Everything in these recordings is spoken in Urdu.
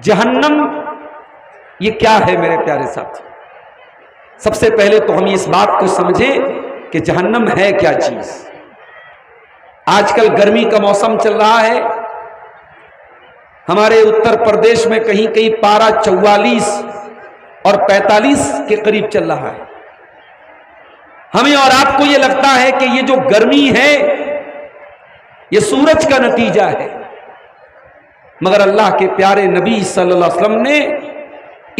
جہنم یہ کیا ہے میرے پیارے ساتھی؟ سب سے پہلے تو ہم اس بات کو سمجھیں کہ جہنم ہے کیا چیز۔ آج کل گرمی کا موسم چل رہا ہے، ہمارے اتر پردیش میں کہیں کہیں پارہ 44 اور 45 کے قریب چل رہا ہے۔ ہمیں اور آپ کو یہ لگتا ہے کہ یہ جو گرمی ہے یہ سورج کا نتیجہ ہے، مگر اللہ کے پیارے نبی صلی اللہ علیہ وسلم نے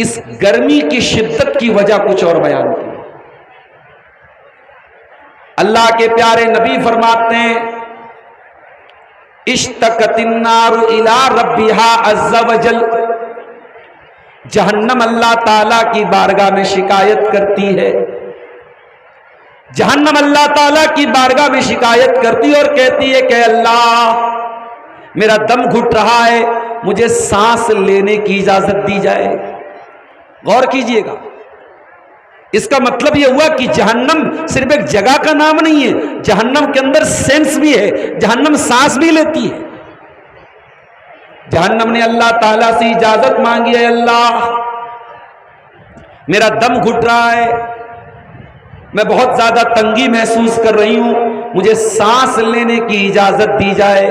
اس گرمی کی شدت کی وجہ کچھ اور بیان کی۔ اللہ کے پیارے نبی فرماتے ہیں اشتقت النار الی ربھا عز وجل، جہنم اللہ تعالی کی بارگاہ میں شکایت کرتی ہے، جہنم اللہ تعالی کی بارگاہ میں شکایت کرتی اور کہتی ہے کہ اللہ میرا دم گھٹ رہا ہے، مجھے سانس لینے کی اجازت دی جائے۔ غور کیجئے گا، اس کا مطلب یہ ہوا کہ جہنم صرف ایک جگہ کا نام نہیں ہے، جہنم کے اندر سینس بھی ہے، جہنم سانس بھی لیتی ہے۔ جہنم نے اللہ تعالیٰ سے اجازت مانگی ہے، اللہ میرا دم گھٹ رہا ہے، میں بہت زیادہ تنگی محسوس کر رہی ہوں، مجھے سانس لینے کی اجازت دی جائے۔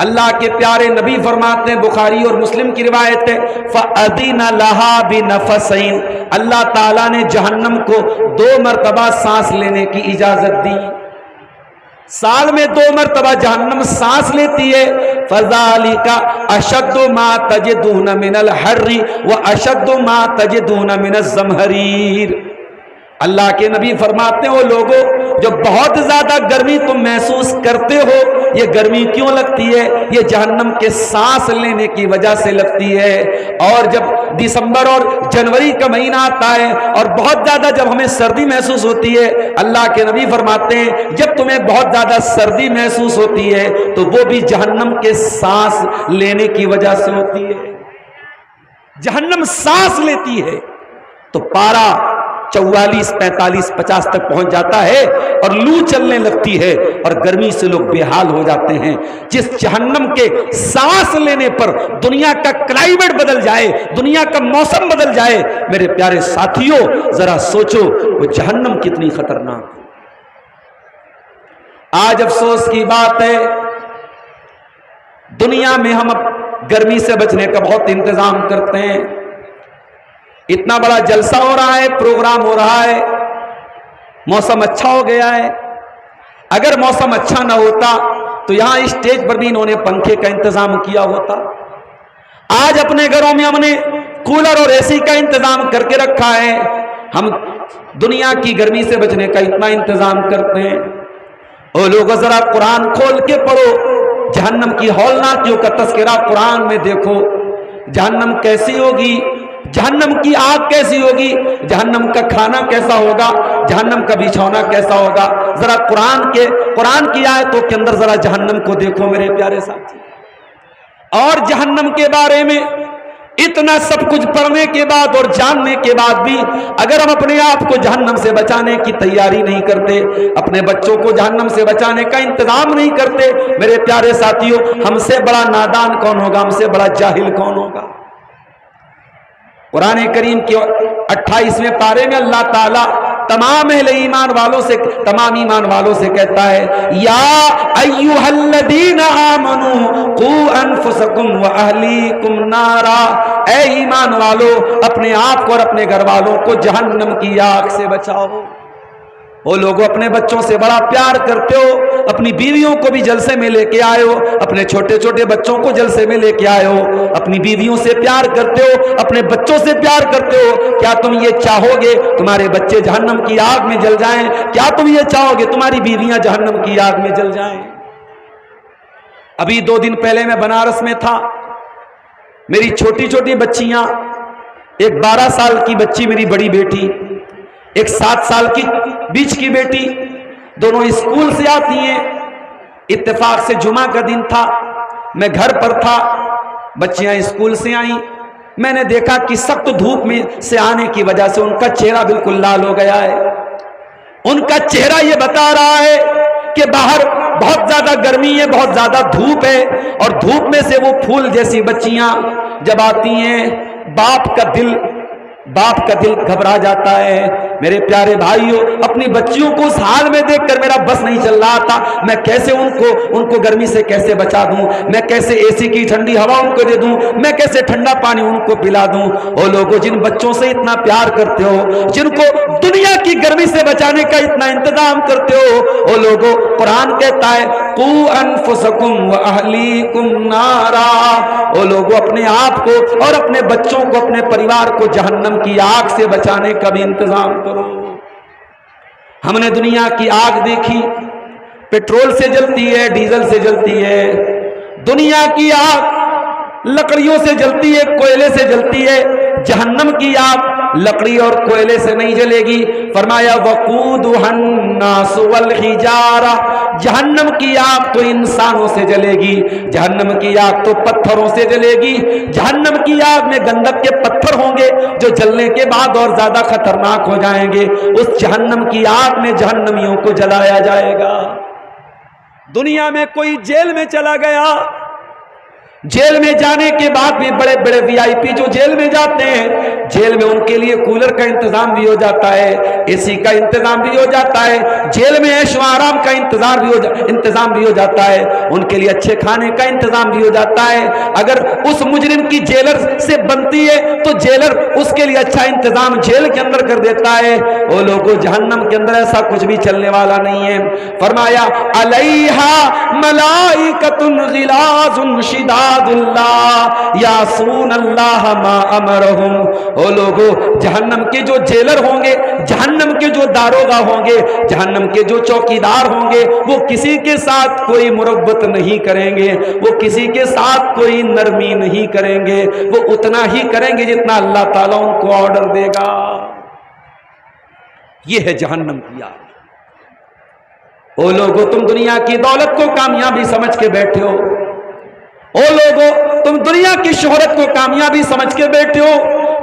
اللہ کے پیارے نبی فرماتے ہیں، بخاری اور مسلم کی روایت ہے، فَأَذِنَ لَهَا بِنَفَسَيْنِ، اللہ تعالیٰ نے جہنم کو 2 مرتبہ سانس لینے کی اجازت دی۔ سال میں 2 مرتبہ جہنم سانس لیتی ہے۔ فَذَلِكَ أَشَدُّ مَا تَجِدُونَ مِنَ الْحَرِّ وَأَشَدُّ مَا تَجِدُونَ مِنَ الزَّمْهَرِيرِ۔ اللہ کے نبی فرماتے ہیں، وہ لوگوں جو بہت زیادہ گرمی تم محسوس کرتے ہو، یہ گرمی کیوں لگتی ہے؟ یہ جہنم کے سانس لینے کی وجہ سے لگتی ہے۔ اور جب دسمبر اور جنوری کا مہینہ آتا ہے اور بہت زیادہ جب ہمیں سردی محسوس ہوتی ہے، اللہ کے نبی فرماتے ہیں جب تمہیں بہت زیادہ سردی محسوس ہوتی ہے تو وہ بھی جہنم کے سانس لینے کی وجہ سے ہوتی ہے۔ جہنم سانس لیتی ہے تو پارہ 44 45 50 تک پہنچ جاتا ہے اور لو چلنے لگتی ہے اور گرمی سے لوگ بے حال ہو جاتے ہیں۔ جس جہنم کے سانس لینے پر دنیا کا کلائمیٹ بدل جائے، دنیا کا موسم بدل جائے، میرے پیارے ساتھیوں ذرا سوچو وہ جہنم کتنی خطرناک۔ آج افسوس کی بات ہے، دنیا میں ہم گرمی سے بچنے کا بہت انتظام کرتے ہیں، اتنا بڑا جلسہ ہو رہا ہے، پروگرام ہو رہا ہے، موسم اچھا ہو گیا ہے۔ اگر موسم اچھا نہ ہوتا تو یہاں اسٹیج پر بھی انہوں نے پنکھے کا انتظام کیا ہوتا۔ آج اپنے گھروں میں ہم نے کولر اور اے سی کا انتظام کر کے رکھا ہے، ہم دنیا کی گرمی سے بچنے کا اتنا انتظام کرتے ہیں۔ او لوگوں ذرا قرآن کھول کے پڑھو، جہنم کی ہولناکیوں کا تذکرہ قرآن میں دیکھو، جہنم کیسی ہوگی، جہنم کی آگ کیسی ہوگی، جہنم کا کھانا کیسا ہوگا، جہنم کا بچھونا کیسا ہوگا۔ ذرا قرآن کی آیتوں کے اندر ذرا جہنم کو دیکھو میرے پیارے ساتھی۔ اور جہنم کے بارے میں اتنا سب کچھ پڑھنے کے بعد اور جاننے کے بعد بھی اگر ہم اپنے آپ کو جہنم سے بچانے کی تیاری نہیں کرتے، اپنے بچوں کو جہنم سے بچانے کا انتظام نہیں کرتے، میرے پیارے ساتھیوں ہم سے بڑا نادان کون ہوگا، ہم سے بڑا جاہل کون ہوگا۔ قرآن کریم کے 28ویں پارے میں اللہ تعالیٰ تمام اہل ایمان والوں سے کہتا ہے، یا ایھا الذین آمنوا قوا انفسکم واہلیکم نارا، اے ایمان والو اپنے آپ کو اور اپنے گھر والوں کو جہنم کی آگ سے بچاؤ۔ وہ لوگوں اپنے بچوں سے بڑا پیار کرتے ہو، اپنی بیویوں کو بھی جلسے میں لے کے آئے ہو، اپنے چھوٹے چھوٹے بچوں کو جلسے میں لے کے آئے ہو، اپنی بیویوں سے پیار کرتے ہو، اپنے بچوں سے پیار کرتے ہو۔ کیا تم یہ چاہو گے تمہارے بچے جہنم کی آگ میں جل جائیں؟ کیا تم یہ چاہو گے تمہاری بیویاں جہنم کی آگ میں جل جائیں؟ ابھی 2 دن پہلے میں بنارس میں تھا، میری چھوٹی چھوٹی بچیاں، ایک 12 سال کی بچی میری بڑی بیٹی، ایک 7 سال کی بیچ کی بیٹی، دونوں اسکول سے آتی ہیں۔ اتفاق سے جمعہ کا دن تھا، میں گھر پر تھا، بچیاں اسکول سے آئیں، میں نے دیکھا کہ سخت دھوپ میں سے آنے کی وجہ سے ان کا چہرہ بالکل لال ہو گیا ہے۔ ان کا چہرہ یہ بتا رہا ہے کہ باہر بہت زیادہ گرمی ہے، بہت زیادہ دھوپ ہے، اور دھوپ میں سے وہ پھول جیسی بچیاں جب آتی ہیں، باپ کا دل گھبرا جاتا ہے۔ میرے پیارے بھائیوں، اپنی بچیوں کو اس حال میں دیکھ کر میرا بس نہیں چل رہا تھا، میں کیسے ان کو گرمی سے کیسے بچا دوں، میں کیسے اے سی کی ٹھنڈی ہوا ان کو دے دوں، میں کیسے ٹھنڈا پانی ان کو پلا دوں۔ او لوگوں، جن بچوں سے اتنا پیار کرتے ہو، جن کو دنیا کی گرمی سے بچانے کا اتنا انتظام کرتے ہو، او لوگوں، قرآن کہتا ہے قوا انفسکم واہلیکم نارا، او لوگوں، اپنے آپ کو اور اپنے بچوں کو، اپنے پریوار کو جہنم کی آگ سے بچانے کا بھی انتظام کرو۔ ہم نے دنیا کی آگ دیکھی، پیٹرول سے جلتی ہے، ڈیزل سے جلتی ہے۔ دنیا کی آگ لکڑیوں سے جلتی ہے، کوئلے سے جلتی ہے۔ جہنم کی آگ لکڑی اور کوئلے سے نہیں جلے گی۔ فرمایا وقودھا الناس والحجارہ، جہنم کی آگ تو انسانوں سے جلے گی، جہنم کی آگ تو پتھروں سے جلے گی۔ جہنم کی آگ میں گندک کے پتھر ہوں گے جو جلنے کے بعد اور زیادہ خطرناک ہو جائیں گے۔ اس جہنم کی آگ میں جہنمیوں کو جلایا جائے گا۔ دنیا میں کوئی جیل میں چلا گیا، جیل میں جانے کے بعد بھی بڑے بڑے وی آئی پی جو جیل میں جاتے ہیں، جیل میں ان کے لیے کولر کا انتظام بھی ہو جاتا ہے، اے سی کا انتظام بھی ہو جاتا ہے، جیل میں عیش و آرام کا انتظام بھی ہو جاتا ہے، ان کے لیے اچھے کھانے کا انتظام بھی ہو جاتا ہے۔ اگر اس مجرم کی جیلر سے بنتی ہے تو جیلر اس کے لیے اچھا انتظام جیل کے اندر کر دیتا ہے۔ وہ لوگوں، جہنم کے اندر ایسا کچھ بھی چلنے والا نہیں ہے۔ فرمایا علیہا ملائکۃ غلاظ شداد اللہ یعصون اللہ ما امرہم۔ او لوگوں، جہنم کے جو جیلر ہوں گے، جہنم کے جو داروغہ ہوں گے، جہنم کے جو چوکیدار ہوں گے، وہ کسی کے ساتھ کوئی مربت نہیں کریں گے، وہ کسی کے ساتھ کوئی نرمی نہیں کریں گے، وہ اتنا ہی کریں گے جتنا اللہ تعالیٰ ان کو آرڈر دے گا۔ یہ ہے جہنم کی آگ۔ او لوگوں، تم دنیا کی دولت کو کامیابی سمجھ کے بیٹھے ہو، او لوگوں، تم دنیا کی شہرت کو کامیابی سمجھ کے بیٹھے ہو،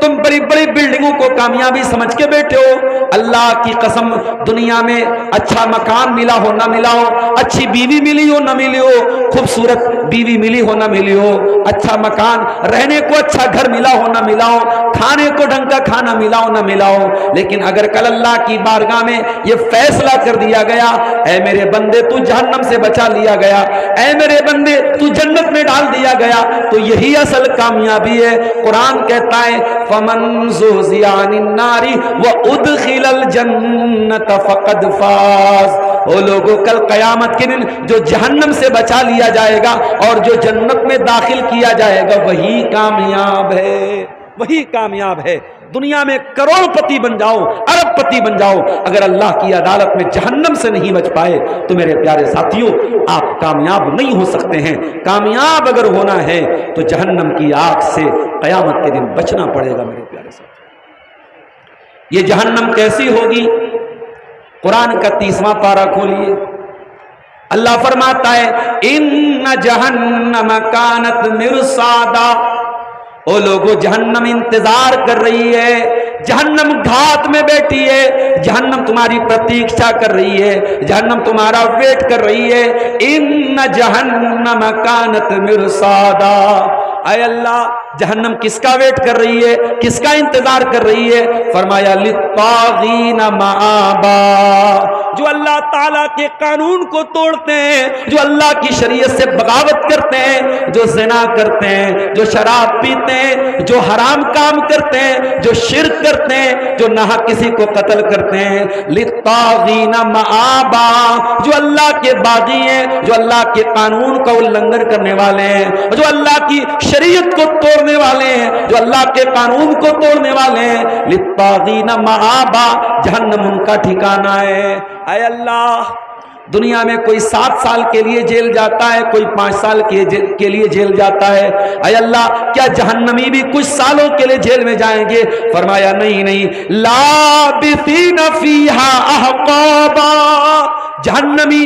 تم بڑی بڑی بلڈنگوں کو کامیابی سمجھ کے بیٹھے ہو۔ اللہ کی قسم، دنیا میں اچھا مکان ملا ہو نہ ملا ہو، اچھی بیوی ملی ہو نہ ملی ہو، خوبصورت بیوی ملی ہو نہ ملی ہو، اچھا مکان رہنے کو، اچھا گھر ملا ہو نہ ملا ہو، کھانے کو ڈھنگ کا کھانا ملا ہو نہ ملا ہو، لیکن اگر کل اللہ کی بارگاہ میں یہ فیصلہ کر دیا گیا، اے میرے بندے تو جہنم سے بچا لیا گیا، اے میرے بندے تو جنت میں ڈال دیا گیا، تو یہی اصل کامیابی ہے۔ قرآن کہتا ہے فَمَنْ زُحْزِحَ عَنِ النَّارِ وَأُدْخِلَ الْجَنَّةَ فَقَدْ فَازَ۔ وہ لوگوں، کل قیامت کے دن جو جہنم سے بچا لیا جائے گا اور جو جنت میں داخل کیا جائے گا، وہی کامیاب ہے، وہی کامیاب ہے۔ دنیا میں کروڑ پتی بن جاؤ، ارب پتی بن جاؤ، اگر اللہ کی عدالت میں جہنم سے نہیں بچ پائے تو میرے پیارے ساتھیوں، آپ کامیاب نہیں ہو سکتے ہیں۔ کامیاب اگر ہونا ہے تو جہنم کی آگ سے قیامت کے دن بچنا پڑے گا میرے پیارے ساتھیوں۔ یہ جہنم کیسی ہوگی؟ قرآن کا 30واں پارہ کھولیے، اللہ فرماتا ہے ان جہنم کانت مرصادا۔ او لوگوں، جہنم انتظار کر رہی ہے، جہنم گھات میں بیٹھی ہے، جہنم تمہاری پرتیکشا کر رہی ہے، جہنم تمہارا ویٹ کر رہی ہے۔ ان جہنم کانت مرصادا۔ اے اللہ، جہنم کس کا ویٹ کر رہی ہے، کس کا انتظار کر رہی ہے؟ فرمایا للطاغین مآبا، جو اللہ تعالیٰ کے قانون کو توڑتے ہیں، جو اللہ کی شریعت سے بغاوت کرتے ہیں، جو زنا کرتے ہیں، جو شراب پیتے ہیں، جو حرام کام کرتے ہیں، جو شرک کرتے ہیں، جو نہ کسی کو قتل کرتے ہیں۔ للطاغین مآبا، جو اللہ کے باغی ہیں، جو اللہ کے قانون کا النگھن کرنے والے ہیں، جو اللہ کی شریعت کو توڑنے والے ہیں، جو اللہ کے قانون کو توڑنے والے ہیں۔ للطاغین مآبا، جہنم ان کا ٹھکانہ ہے۔ اے اللہ، دنیا میں کوئی 7 سال کے لیے جیل جاتا ہے، کوئی 5 سال کے لیے جیل جاتا ہے۔ اے اللہ، کیا جہنمی بھی کچھ سالوں کے لیے جیل میں جائیں گے؟ فرمایا نہیں نہیں، لابثین فیہا احقابا، جہنمی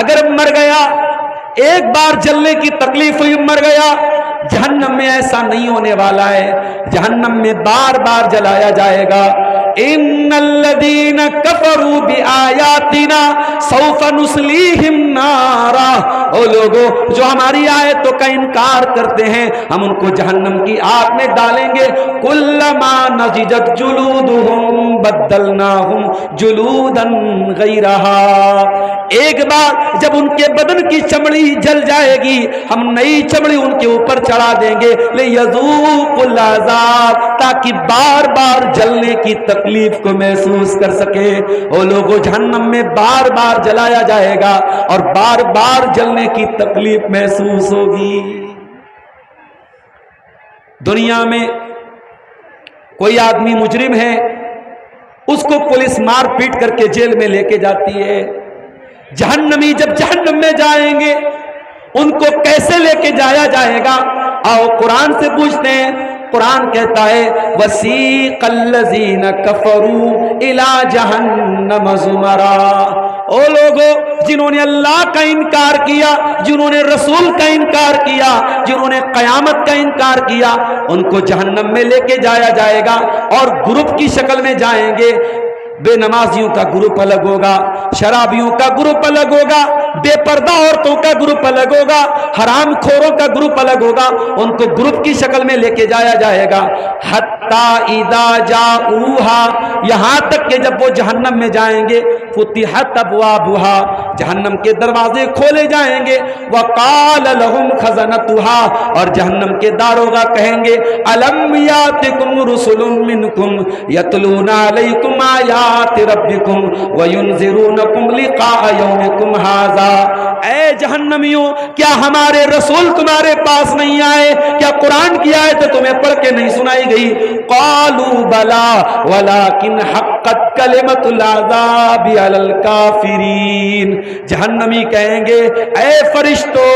اگر مر گیا، ایک بار جلنے کی تکلیف ہوئی، مر گیا، جہنم میں ایسا نہیں ہونے والا ہے، جہنم میں بار بار جلایا جائے گا۔ ان الذین کفروا بآیاتنا سوف نصلیہم نارا، او لوگوں جو ہماری آیتوں کا انکار کرتے ہیں ہم ان کو جہنم کی آگ میں ڈالیں گے۔ کلما نضجت جلودہم بدلناہم جلودا غیرہا، ایک بار جب ان کے بدن کی چمڑی جل جائے گی ہم نئی چمڑی ان کے اوپر چڑھا دیں گے، لِيَذُوقُوا الْعَذَابَ، تاکہ بار بار جلنے کی تکلیف کو محسوس کر سکے۔ وہ لوگوں جہنم میں بار بار جلایا جائے گا اور بار بار جلنے کی تکلیف محسوس ہوگی۔ دنیا میں کوئی آدمی مجرم ہے، اس کو پولیس مار پیٹ کر کے جیل میں لے کے جاتی ہے۔ جہنمی جب جہنم میں جائیں گے ان کو کیسے لے کے جایا جائے گا؟ آؤ قرآن سے پوچھتے ہیں۔ قرآن کہتا ہے وَسِيقَ الَّذِينَ كَفَرُوا إِلَى جَهَنَّمَ زُمَرًا، او لوگوں جنہوں نے اللہ کا انکار کیا، جنہوں نے رسول کا انکار کیا، جنہوں نے قیامت کا انکار کیا، ان کو جہنم میں لے کے جایا جائے گا اور گروپ کی شکل میں جائیں گے۔ بے نمازیوں کا گروپ الگ ہوگا، شرابیوں کا گروپ الگ ہوگا، بے پردہ عورتوں کا گروپ الگ ہوگا، حرام خوروں کا گروپ الگ ہوگا، ان کو گروپ کی شکل میں لے کے جایا جائے گا۔ حتی اذا جاؤہا، یہاں تک کہ جب وہ جہنم میں جائیں گے، فتحت ابوابہا، جہنم کے دروازے کھولے جائیں گے، وقال لہم خزنتہا، اور جہنم کے داروغہ کہیں گے الم یاتکم رسل منکم یتلون علیکم آیات ربکم وینذرونکم لقاء یومکم ھذا، اے جہنمیوں کیا ہمارے رسول تمہارے پاس نہیں آئے؟ کیا قرآن کی آیت تمہیں پڑھ کے نہیں سنائی گئی؟ قالوا بلا ولکن حقت کلمۃ العذاب علی الکافرین، جہنمی کہیں گے اے فرشتوں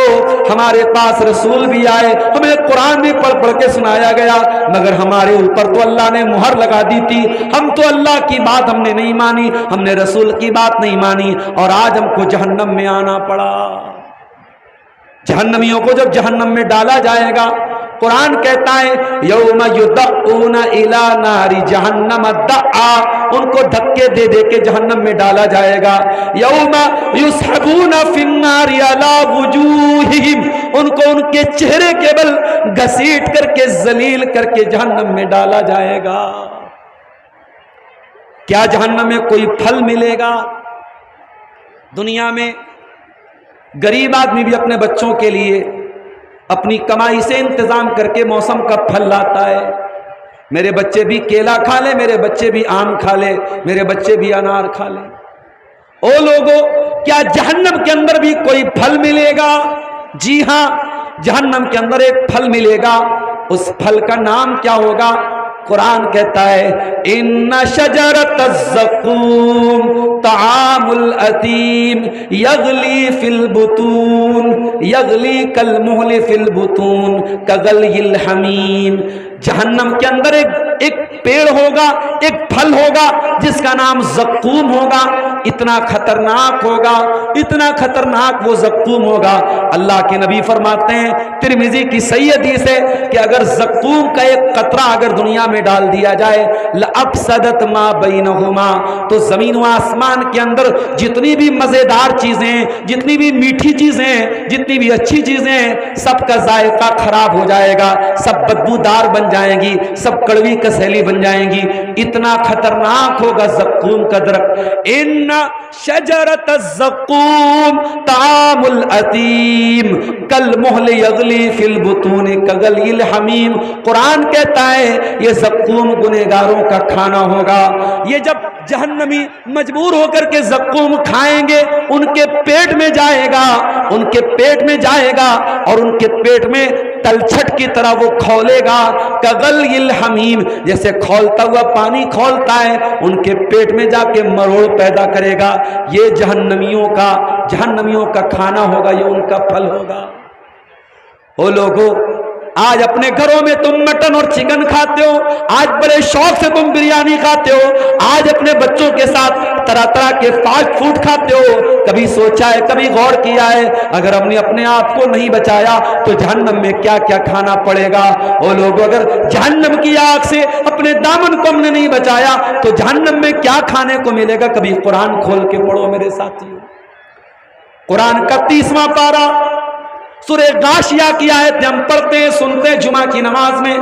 ہمارے پاس رسول بھی آئے، ہمیں قرآن بھی پڑھ پڑھ کے سنایا گیا، مگر ہمارے اوپر تو اللہ نے مہر لگا دی تھی، ہم تو اللہ کی بات ہم نے نہیں مانی، ہم نے رسول کی بات نہیں مانی، اور آج ہم کو جہنم میں آنا پڑا۔ جہنمیوں کو جب جہنم میں ڈالا جائے گا، قرآن کہتا ہے یوم یدعون الی نار جہنم دعا، ان کو دھکے دے دے کے جہنم میں ڈالا جائے گا۔ یوم یسحبون فی النار علی وجوہہم، ان کو ان کے چہرے کے بل گھسیٹ کر کے ذلیل کر کے جہنم میں ڈالا جائے گا۔ کیا جہنم میں کوئی پھل ملے گا؟ دنیا میں غریب آدمی بھی اپنے بچوں کے لیے اپنی کمائی سے انتظام کر کے موسم کا پھل لاتا ہے، میرے بچے بھی کیلا کھا لے، میرے بچے بھی آم کھا لے، میرے بچے بھی انار کھا لے۔ او لوگوں کیا جہنم کے اندر بھی کوئی پھل ملے گا؟ جی ہاں، جہنم کے اندر ایک پھل ملے گا، اس پھل کا نام کیا ہوگا؟ قرآن کہتا ہے ان شجرۃ الزقوم طعام الاثیم یغلی فی البطون یغلی کالمہل فی البطون کغلی الحمیم، جہنم کے اندر ایک پیڑ ہوگا، ایک پھل ہوگا جس کا نام زقوم ہوگا، اتنا خطرناک ہوگا، اتنا خطرناک وہ زقوم ہوگا۔ اللہ کے نبی فرماتے ہیں ترمذی کی صحیح حدیث ہے کہ اگر زقوم کا ایک قطرہ اگر دنیا میں ڈال دیا جائے لأفسدت ما بینہما، تو زمین و آسمان کے اندر جتنی بھی مزیدار چیزیں، جتنی بھی میٹھی چیزیں، جتنی بھی اچھی چیزیں، سب کا ذائقہ خراب ہو جائے گا، سب بدبودار بن جائیں گی، سب کڑوی کسیلی بن جائیں گی، اتنا خطرناک ہوگا زقوم کا درخت۔ ان شجرۃ الزقوم طعام الاثیم کالمہل یغلی فی البطون کغلی الحمیم، قرآن کہتا ہے یہ زقوم گنہگاروں کا کھانا ہوگا۔ یہ جب جہنمی مجبور ہو کر کے زقوم کھائیں گے ان کے پیٹ میں جائے گا، ان کے پیٹ میں جائے گا اور ان کے پیٹ میں تلچھٹ کی طرح وہ کھولے گا، کغلی الحمیم، جیسے کھولتا ہوا پانی کھولتا ہے، ان کے پیٹ میں جا کے مروڑ پیدا کرے گا۔ یہ جہنمیوں کا کھانا ہوگا، یہ ان کا پھل ہوگا۔ او لوگوں آج اپنے گھروں میں تم مٹن اور چکن کھاتے ہو, آج بڑے شوق سے تم بریانی کھاتے ہو, آج اپنے بچوں کے ساتھ طرح طرح کے فاسٹ فوڈ کھاتے ہو. کبھی سوچا ہے, کبھی غور کیا ہے, اگر ہم نے اپنے آپ کو نہیں بچایا تو جہنم میں کیا کیا کھانا پڑے گا؟ وہ لوگوں, اگر جہنم کی آگ سے اپنے دامن کو ہم نے نہیں بچایا تو جہنم میں کیا کھانے کو ملے گا؟ کبھی قرآن کھول کے پڑھو میرے ساتھیو. قرآن کا 30واں پارہ سورہ غاشیہ کی آیتیں ہم پڑھتے ہیں, سنتے ہیں جمعہ کی نماز میں.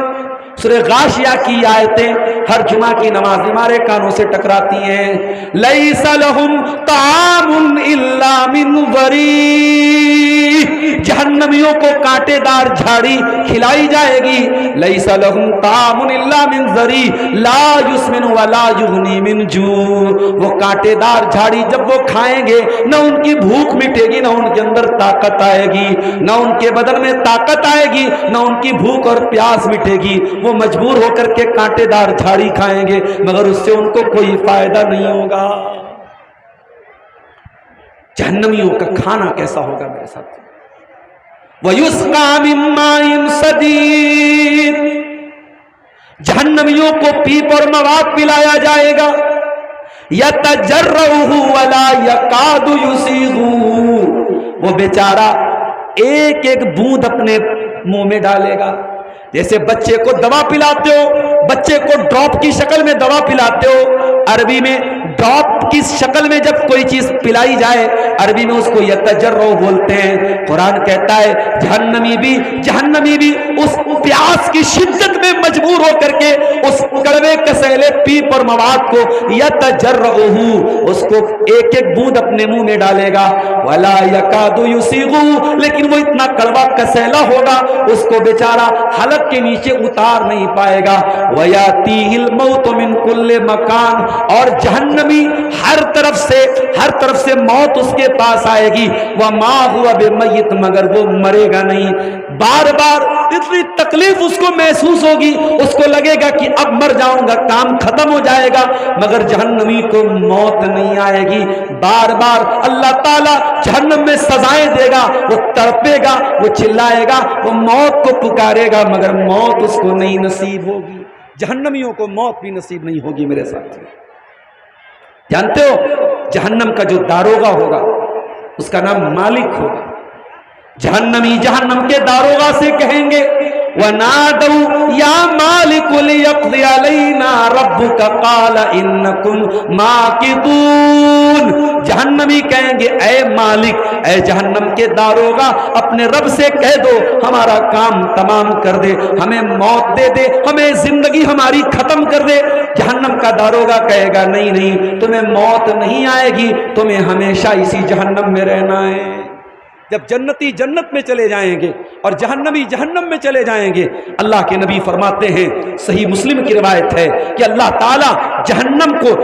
سورہ غاشیہ کی آیتیں ہر جمعہ کی نماز میں ہمارے کانوں سے ٹکراتی ہیں. لیس لہم طعام الا من ضریع, جہنمیوں کو کانٹے دار جھاڑی کھلائی جائے گی. لیس لہم طعام الا من ضریع لا یسمن ولا یغنی من جوع, وہ کانٹے دار جھاڑی جب وہ کھائیں گے نہ ان کی بھوک مٹے گی, نہ ان کے اندر طاقت آئے گی, نہ ان کے بدن میں طاقت آئے گی, نہ ان کی بھوک اور پیاس مٹے گی. وہ مجبور ہو کر کے کانٹے دار جھاڑی کھائیں گے مگر اس سے ان کو کوئی فائدہ نہیں ہوگا. جہنمیوں کا کھانا کیسا ہوگا میرے ساتھ؟ وَيُسْقَى مِن مَّاءٍ صَدِيدٍ, جہنمیوں کو پیپ اور مواد پلایا جائے گا. يَتَجَرَّعُهُ وَلَا يَكَادُ يُسِيغُهُ, وہ بیچارہ ایک ایک بوند اپنے منہ میں ڈالے گا. جیسے بچے کو دوا پلاتے ہو, بچے کو ڈراپ کی شکل میں دوا پلاتے ہو, عربی میں ڈراپ کی شکل میں جب کوئی چیز پلائی جائے عربی میں اس کو یتجرع بولتے ہیں. قرآن کہتا ہے جہنمی بھی اس پیاس کی شدت میں مجبور ہو کر کے اس کڑوے کسیلے پیپ اور مواد کو یتجرعہ, اس کو ایک ایک بوند اپنے منہ میں ڈالے گا. ولا یکاد یسیغہ, لیکن وہ اتنا کڑوا کسیلا ہوگا اس کو بیچارہ حلق کے نیچے اتار نہیں پائے گا. وَيَأْتِيهِ الْمَوْتُ مِنْ كُلِّ مَكَانٍ, اور جہنمی ہر طرف سے موت اس کے پاس آئے گی. وَمَا هُوَ بِمَيِّتٍ, مگر وہ مرے گا نہیں. بار بار اتنی تکلیف اس کو محسوس ہوگی, اس کو لگے گا کہ اب مر جاؤں گا, کام ختم ہو جائے گا, مگر جہنمی کو موت نہیں آئے گی. بار بار اللہ تعالی جہنم میں سزائیں دے گا, وہ تڑپے گا, وہ چلائے گا, وہ موت کو پکارے گا, مگر موت اس کو نہیں نصیب ہوگی. جہنمیوں کو موت بھی نصیب نہیں ہوگی میرے ساتھ. جانتے ہو جہنم کا جو داروغہ ہوگا اس کا نام مالک ہوگا. جہنمی جہنم کے داروغہ سے کہیں گے وَنَادَوْا يَا مَالِكُ لِيَقْضِيَ عَلَيْنَا رَبُّكَ قَالَ إِنَّكُمْ مَاكِثُونَ, جہنمی کہیں گے اے مالک, اے جہنم کے داروغہ, اپنے رب سے کہہ دو ہمارا کام تمام کر دے, ہمیں موت دے دے, ہمیں زندگی ہماری ختم کر دے. جہنم کا داروغہ کہے گا نہیں, تمہیں موت نہیں آئے گی, تمہیں ہمیشہ اسی جہنم میں رہنا ہے. جب جنتی جنت میں چلے جائیں گے اور جہنمی جہنم میں چلے جائیں گے, اللہ کے نبی فرماتے ہیں, صحیح مسلم کی روایت ہے کہ اللہ تعالیٰ جہنم کو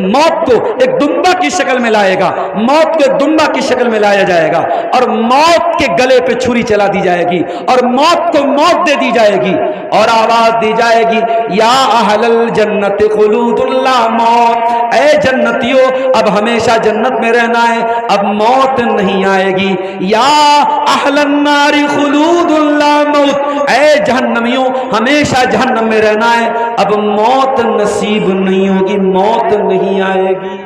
موت کو ایک دمبا کی شکل میں لائے گا, موت کو ایک دمبا کی شکل میں لایا جائے گا, اور موت کے گلے پہ چھری چلا دی جائے گی, اور موت کو موت دے دی جائے گی, اور آواز دی جائے گی یا اہل الجنت خلود لا موت, اے جنتیوں اب ہمیشہ جنت میں رہنا ہے, اب موت نہیں آئے گی. یا اہل النار خلود لا موت, اے جہنمیوں ہمیشہ جہنم میں رہنا ہے, اب موت نصیب نہیں ہوگی, موت نہیں آئے گی.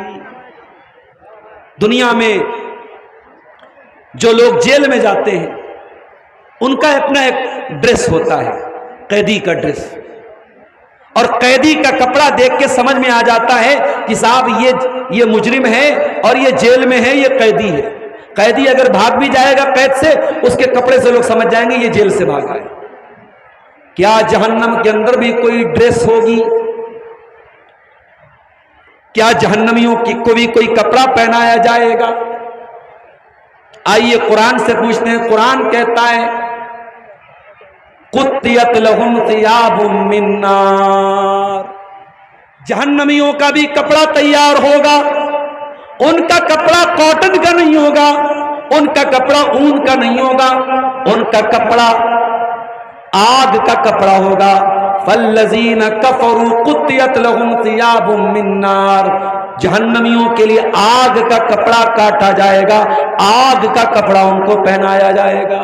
دنیا میں جو لوگ جیل میں جاتے ہیں ان کا اپنا ایک ڈریس ہوتا ہے, قیدی کا ڈریس, اور قیدی کا کپڑا دیکھ کے سمجھ میں آ جاتا ہے کہ صاحب یہ مجرم ہے اور یہ جیل میں ہے, یہ قیدی ہے. قیدی اگر بھاگ بھی جائے گا قید سے, اس کے کپڑے سے لوگ سمجھ جائیں گے یہ جیل سے بھاگا ہے. کیا جہنم کے اندر بھی کوئی ڈریس ہوگی؟ کیا جہنمیوں کو بھی کوئی کپڑا پہنایا جائے گا؟ آئیے قرآن سے پوچھتے ہیں. قرآن کہتا ہے قطیت لہم ثیاب من نار, جہنمیوں کا بھی کپڑا تیار ہوگا. ان کا کپڑا کاٹن کا نہیں ہوگا, ان کا کپڑا اون کا نہیں ہوگا, ان کا کپڑا آگ کا کپڑا ہوگا. فالذین کفروا قطیت لہم ثیاب من نار, جہنمیوں کے لیے آگ کا کپڑا کاٹا جائے گا, آگ کا کپڑا ان کو پہنایا جائے گا.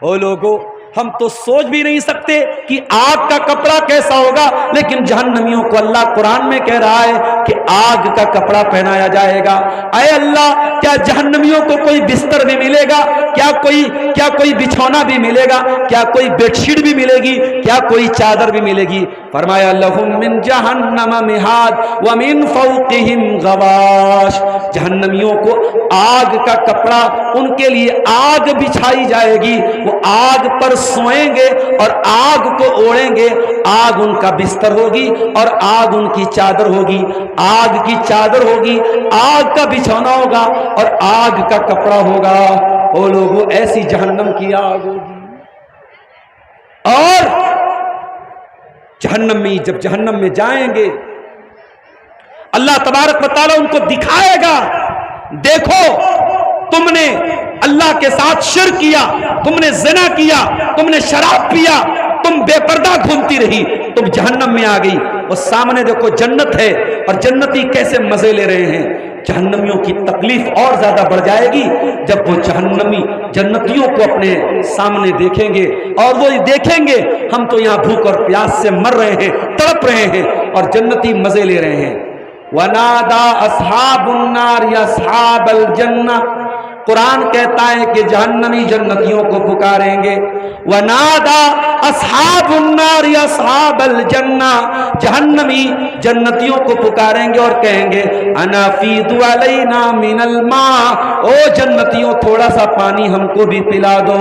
او لوگو, ہم تو سوچ بھی نہیں سکتے کہ آگ کا کپڑا کیسا ہوگا، لیکن جہنمیوں کو اللہ قرآن میں کہہ رہا ہے کہ آگ کا کپڑا پہنایا جائے گا۔ اے اللہ، کیا جہنمیوں کو کوئی بستر بھی ملے گا؟ کیا کوئی بچھونا بھی ملے گا؟ کیا کوئی بیڈ شیٹ بھی ملے گی؟ کیا کوئی چادر بھی ملے گی؟ فرمایا لہم من جہنم مہاد ومن فوقہم غواش، جہنمیوں کو آگ کا کپڑا، ان کے لیے آگ بچھائی جائے گی، وہ آگ پر سوئیں گے اور آگ کو اوڑھیں گے، آگ ان کا بستر ہوگی اور آگ ان کی چادر ہوگی، آگ کی چادر ہوگی، آگ کا بچھونا ہوگا اور آگ کا کپڑا ہوگا۔ او لوگوں، ایسی جہنم کی آگ ہوگی۔ اور جہنم میں جب جہنم میں جائیں گے، اللہ تبارک و تعالیٰ ان کو دکھائے گا، دیکھو تم نے اللہ کے ساتھ شرک کیا، تم نے زنا کیا، تم نے شراب پیا، تم بے پردہ گھومتی رہی، تم جہنم میں آ گئی۔ اور سامنے دیکھو جنت ہے، اور جنتی کیسے مزے لے رہے ہیں۔ جہنمیوں کی تکلیف اور زیادہ بڑھ جائے گی جب وہ جہنمی جنتیوں کو اپنے سامنے دیکھیں گے، اور وہ دیکھیں گے ہم تو یہاں بھوک اور پیاس سے مر رہے ہیں، تڑپ رہے ہیں، اور جنتی مزے لے رہے ہیں۔ وَنَادَى أَصْحَابُ النَّارِ أَصْحَابَ الْجَنَّةِ، قرآن کہتا ہے کہ جہنمی جنتیوں کو پکاریں گے۔ وَنَادَى أَصْحَابُ النَّارِ أَصْحَابَ الْجَنَّةِ، جہنمی جنتیوں کو پکاریں گے اور کہیں گے أَنَا فِيدُ عَلَيْنَا مِنَ الْمَاءِ، او جنتیوں تھوڑا سا پانی ہم کو بھی پلا دو،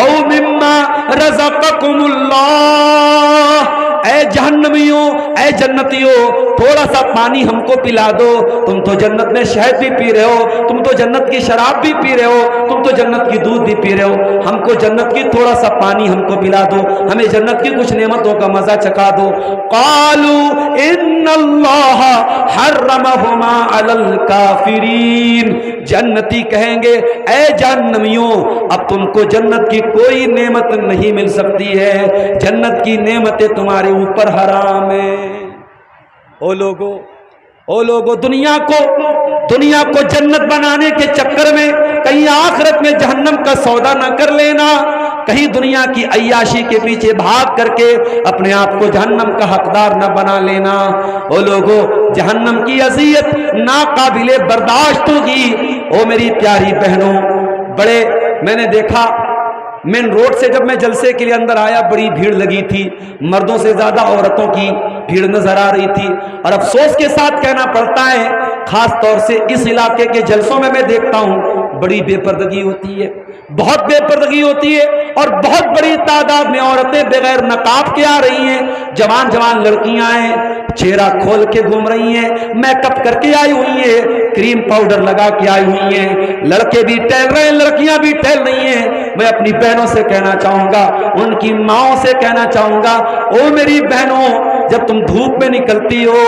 او مِمَّا رَزَقَكُمُ اللَّهُ، اے جہنمیوں، اے جنتیوں تھوڑا سا پانی ہم کو پلا دو، تم تو جنت میں شہد بھی پی رہے ہو، تم تو جنت کی شراب بھی پی رہے ہو، تم تو جنت کی دودھ بھی پی رہے ہو، ہم کو جنت کی تھوڑا سا پانی ہم کو پلا دو، ہمیں جنت کی کچھ نعمتوں کا مزہ چکھا دو۔ قالوا ان اللہ حرمہما علی الکافرین، جنتی کہیں گے اے جہنمیوں اب تم کو جنت کی کوئی نعمت نہیں مل سکتی ہے، جنت کی نعمتیں تمہارے اوپر حرام ہیں۔ او لوگو دنیا کو جنت بنانے کے چکر میں کہیں آخرت میں جہنم کا سودا نہ کر لینا، کہیں دنیا کی عیاشی کے پیچھے بھاگ کر کے اپنے آپ کو جہنم کا حقدار نہ بنا لینا۔ او لوگو جہنم کی اذیت ناقابل برداشت ہوگی۔ او میری پیاری بہنوں، میں نے دیکھا مین روڈ سے جب میں جلسے کے لیے اندر آیا بڑی بھیڑ لگی تھی، مردوں سے زیادہ عورتوں کی بھیڑ نظر آ رہی تھی، اور افسوس کے ساتھ کہنا پڑتا ہے خاص طور سے اس علاقے کے جلسوں میں دیکھتا ہوں بڑی بے پردگی ہوتی ہے، بہت بے پردگی ہوتی ہے، اور بہت بڑی تعداد میں عورتیں بغیر نقاب کے آ رہی ہیں، جوان لڑکیاں ہیں، چہرہ کھول کے گھوم رہی ہیں، میک اپ کر کے آئی ہوئی ہیں، کریم پاؤڈر لگا کے آئی ہوئی ہیں، لڑکے بھی ٹہل رہے ہیں، لڑکیاں بھی ٹہل رہی ہیں۔ میں اپنی بہنوں سے کہنا چاہوں گا، ان کی ماؤں سے کہنا چاہوں گا، او میری بہنوں جب تم دھوپ میں نکلتی ہو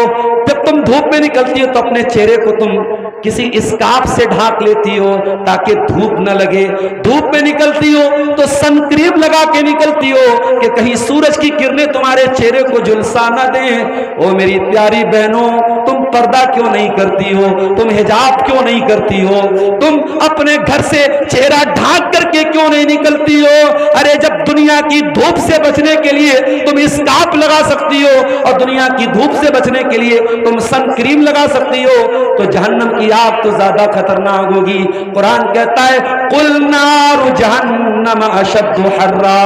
تو اپنے چہرے کو تم کسی اسکارف سے ڈھانپ لیتی ہو تاکہ دھوپ نہ لگے، دھوپ میں نکلتی ہو تو سن کریم لگا کے نکلتی ہو کہ کہیں سورج کی کرنیں تمہارے چہرے کو جھلسا نہ دیں۔ او میری پیاری بہنوں تم پردہ کیوں نہیں کرتی ہو، تم حجاب کیوں نہیں کرتی ہو، تم اپنے گھر سے چہرہ ڈھانپ کر کے کیوں نہیں نکلتی ہو؟ ارے جب دنیا کی دھوپ سے بچنے کے لیے تم اسکارف لگا سکتی ہو اور دنیا کی دھوپ سے بچنے کے لیے تم سن کریم لگا سکتی ہو تو جہنم کی آگ تو زیادہ خطرناک ہوگی۔ قرآن کہتا ہے قُلْ نَارُ جَهَنَّمَ أَشَدُّ حَرًّا،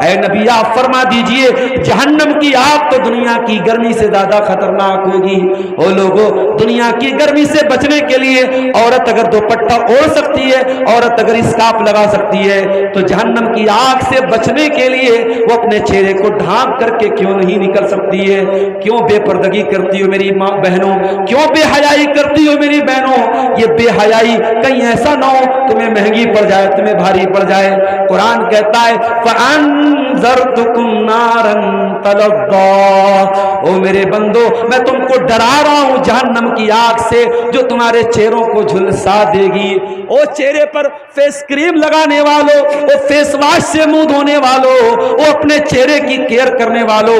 اے نبی آپ فرما دیجئے جہنم کی آگ تو دنیا کی گرمی سے زیادہ خطرناک ہوگی۔ او لوگو دنیا کی گرمی سے بچنے کے لیے عورت اگر دوپٹہ اوڑھ سکتی ہے، عورت اگر اسکارف لگا سکتی ہے، تو جہنم کی آگ سے بچنے کے لیے وہ اپنے چہرے کو ڈھانپ کر کے کیوں نہیں نکل سکتی ہے؟ کیوں بے پردگی کرتی ہو میری ماں بہنوں؟ کیوں بے حیائی کرتی ہو میری بہنوں؟ یہ بے حیائی کہیں ایسا نہ ہو تمہیں مہنگی پڑ جائے، تمہیں بھاری پڑ جائے۔ قرآن کہتا ہے فَأَنذَرْتُكُمْ نَارًا تَلَظَّىٰ، او میرے بندو میں تم کو ڈرا رہا ہوں جہنم کی آگ سے جو تمہارے چہروں کو جھلسا دے گی۔ او چہرے پر فیس کریم لگانے والوں، او فیس واش سے منہ دھونے والوں، وہ اپنے چہرے کی کیئر کرنے کرنے والوں،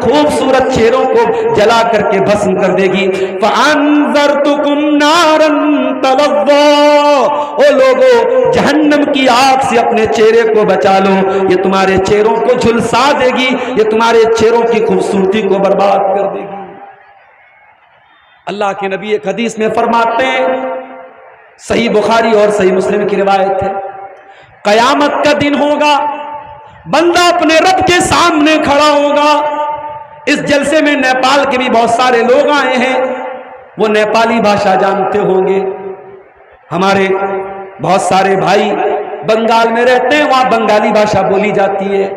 خوبصورت چہروں کو جلا کر کے بھسم کر دے گی۔ فَأَنذَرْتُكُمْ نَارًا تَلَظَّىٰ، او لوگو جہنم کی آگ سے اپنے چہرے کو بچا لو، یہ تمہارے چہروں کو جھلسا دے گی، یہ تمہارے چہروں کی خوبصورتی کو برباد کر دے گی۔ اللہ کے نبی ایک حدیث میں فرماتے ہیں، صحیح بخاری اور صحیح مسلم کی روایت ہے، قیامت کا دن ہوگا، بندہ اپنے رب کے سامنے کھڑا ہوگا۔ اس جلسے میں نیپال کے بھی بہت سارے لوگ آئے ہیں، وہ نیپالی بھاشا جانتے ہوں گے۔ ہمارے بہت سارے بھائی بنگال میں رہتے ہیں، وہاں بنگالی بھاشا بولی جاتی ہے۔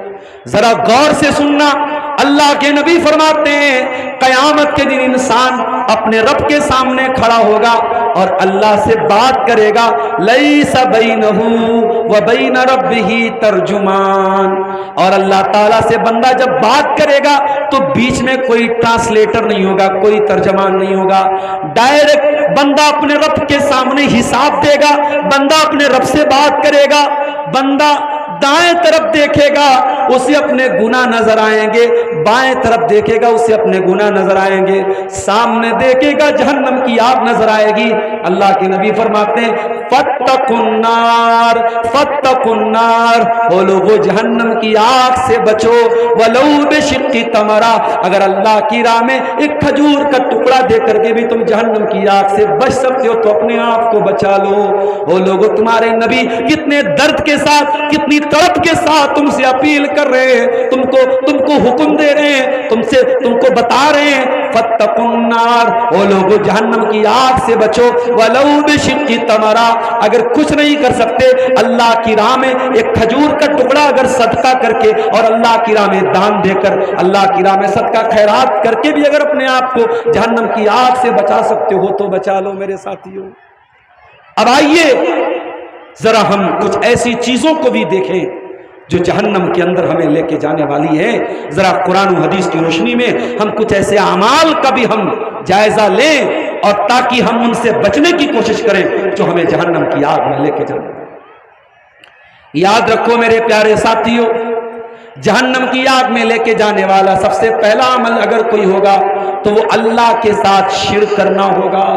ذرا غور سے سننا، اللہ کے نبی فرماتے ہیں قیامت کے دن انسان اپنے رب کے سامنے کھڑا ہوگا اور اللہ سے بات کرے گا، لیس بینہ وبین ربہ ترجمان، اور اللہ تعالیٰ سے بندہ جب بات کرے گا تو بیچ میں کوئی ٹرانسلیٹر نہیں ہوگا، کوئی ترجمان نہیں ہوگا، ڈائریکٹ بندہ اپنے رب کے سامنے حساب دے گا، بندہ اپنے رب سے بات کرے گا، بندہ دائیں طرف دیکھے گا اسے اپنے گناہ نظر آئیں گے، بائیں طرف دیکھے گا اسے اپنے گناہ نظر آئیں گے، سامنے دیکھے گا جہنم کی آگ نظر آئے گی۔ اللہ کے نبی فرماتے ہیں فاتقوا النار، فاتقوا النار، وہ لوگوں جہنم کی آگ سے بچو، ولو بشق تمرہ، اگر اللہ کی راہ میں ایک کھجور کا ٹکڑا دے کر کے بھی تم جہنم کی آگ سے بچ سکتے ہو تو اپنے آپ کو بچا لو۔ وہ لوگوں تمہارے نبی کتنے درد کے ساتھ، کتنی تڑپ کے ساتھ تم سے اپیل کر رہے ہیں، تم کو حکم دے رہے ہیں، تم کو بتا رہے ہیں فاتقوا النار، وہ لوگوں جہنم کی آگ سے بچو، ولو بشق تمرہ، اگر کچھ نہیں کر سکتے اللہ کی راہ میں ایک کھجور کا ٹکڑا اگر صدقہ کر کے اور اللہ کی راہ میں دان دے کر، اللہ کی راہ میں صدقہ خیرات کر کے بھی اگر اپنے آپ کو جہنم کی آگ سے بچا سکتے ہو تو بچا لو میرے ساتھیوں۔ اب آئیے ذرا ہم کچھ ایسی چیزوں کو بھی دیکھیں جو جہنم کے اندر ہمیں لے کے جانے والی ہے۔ ذرا قرآن و حدیث کی روشنی میں ہم کچھ ایسے اعمال کا بھی ہم جائزہ لیں اور تاکہ ہم ان سے بچنے کی کوشش کریں جو ہمیں جہنم کی آگ میں لے کے جانے والی۔ یاد رکھو میرے پیارے ساتھیوں، جہنم کی آگ میں لے کے جانے والا سب سے پہلا عمل اگر کوئی ہوگا تو وہ اللہ کے ساتھ شرک کرنا ہوگا۔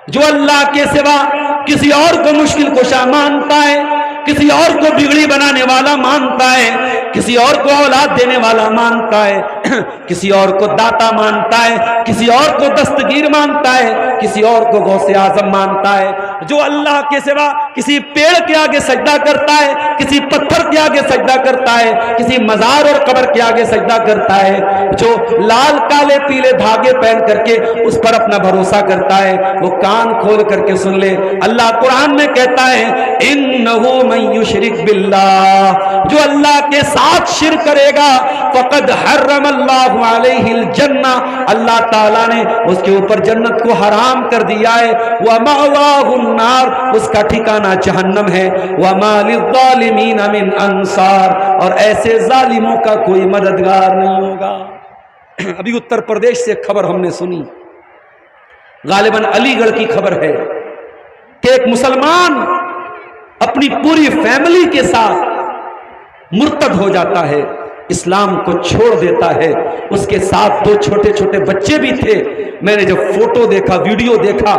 جو اللہ کے سوا کسی اور کو مشکل کشا مانتا ہے، کسی اور کو بگڑی بنانے والا مانتا ہے، کسی اور کو اولاد دینے والا مانتا ہے، کسی اور کو داتا مانتا ہے، کسی اور کو دستگیر مانتا ہے، کسی اور کو غوث اعظم مانتا ہے، جو اللہ کے سوا کسی پیڑ کے آگے سجدہ کرتا ہے، کسی پتھر کے آگے سجدہ کرتا ہے، کسی مزار اور قبر کے آگے سجدہ کرتا ہے، جو لال کالے پیلے دھاگے پہن کر کے اس پر اپنا بھروسہ کرتا ہے، وہ کان کھول کر کے سن لے، اللہ قرآن میں کہتا ہے انہو من یشرک باللہ، جو اللہ کے ساتھ شرک کرے گا فقد حرم اللہ علیہ الجنہ، اللہ تعالیٰ نے اس کے اوپر جنت کو حرام کر دیا ہے، ومأواہ النار، اس کا ٹھکانہ جہنم ہے، وما للظالمین من انصار، اور ایسے ظالموں کا کوئی مددگار نہیں ہوگا۔ ابھی اتر پردیش سے خبر ہم نے سنی، غالباً علی گڑھ کی خبر ہے کہ ایک مسلمان اپنی پوری فیملی کے ساتھ مرتد ہو جاتا ہے، اسلام کو چھوڑ دیتا ہے، اس کے ساتھ دو چھوٹے چھوٹے بچے بھی تھے۔ میں نے جب فوٹو دیکھا، ویڈیو دیکھا،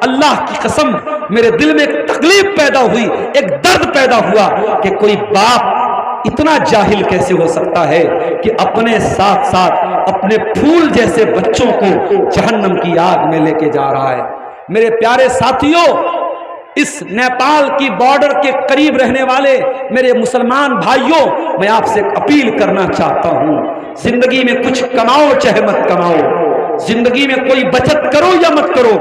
اللہ کی قسم میرے دل میں ایک تکلیف پیدا ہوئی، ایک درد پیدا ہوا کہ کوئی باپ اتنا جاہل کیسے ہو سکتا ہے کہ اپنے ساتھ ساتھ اپنے پھول جیسے بچوں کو جہنم کی آگ میں لے کے جا رہا ہے۔ میرے پیارے ساتھیوں، اس نیپال کی بارڈر کے قریب رہنے والے میرے مسلمان بھائیوں، میں آپ سے ایک اپیل کرنا چاہتا ہوں، زندگی میں کچھ کماؤ چاہے مت کماؤ، زندگی میں کوئی بچت کرو یا مت کرو،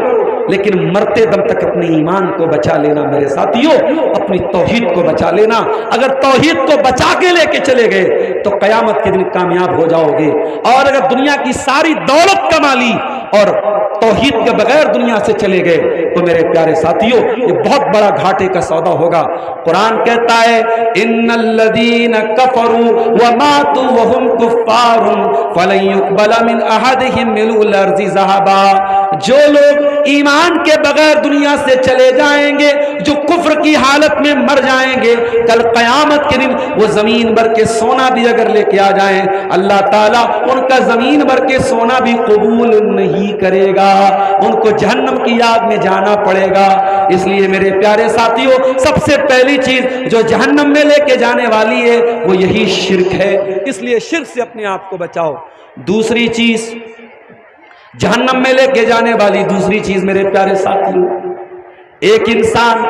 لیکن مرتے دم تک اپنے ایمان کو بچا لینا میرے ساتھیوں، اپنی توحید کو بچا لینا۔ اگر توحید کو بچا کے لے کے چلے گئے تو قیامت کے دن کامیاب ہو جاؤ گے، اور اگر دنیا کی ساری دولت کما لی اور توحید کے بغیر دنیا سے چلے گئے تو میرے پیارے ساتھیوں یہ بہت بڑا گھاٹے کا سودا ہوگا۔ قرآن کہتا ہے ان الذین کفروا وماتوا وهم کفار فلن يقبل من احدهم ملء الارض ذهبا، جو لوگ ایمان کے بغیر دنیا سے چلے جائیں گے، جو کفر کی حالت میں مر جائیں گے، کل قیامت کے دن وہ زمین بھر کے سونا بھی اگر لے کے آ جائیں، اللہ تعالیٰ ان کا زمین بھر کے سونا بھی قبول نہیں کرے گا، ان کو جہنم کی آگ میں جانا پڑے گا۔ اس لیے میرے پیارے ساتھیوں، سب سے پہلی چیز جو جہنم میں لے کے جانے والی ہے وہ یہی شرک ہے، اس لیے شرک سے اپنے آپ کو بچاؤ۔ دوسری چیز جہنم میں لے کے جانے والی دوسری چیز میرے پیارے ساتھیوں، ایک انسان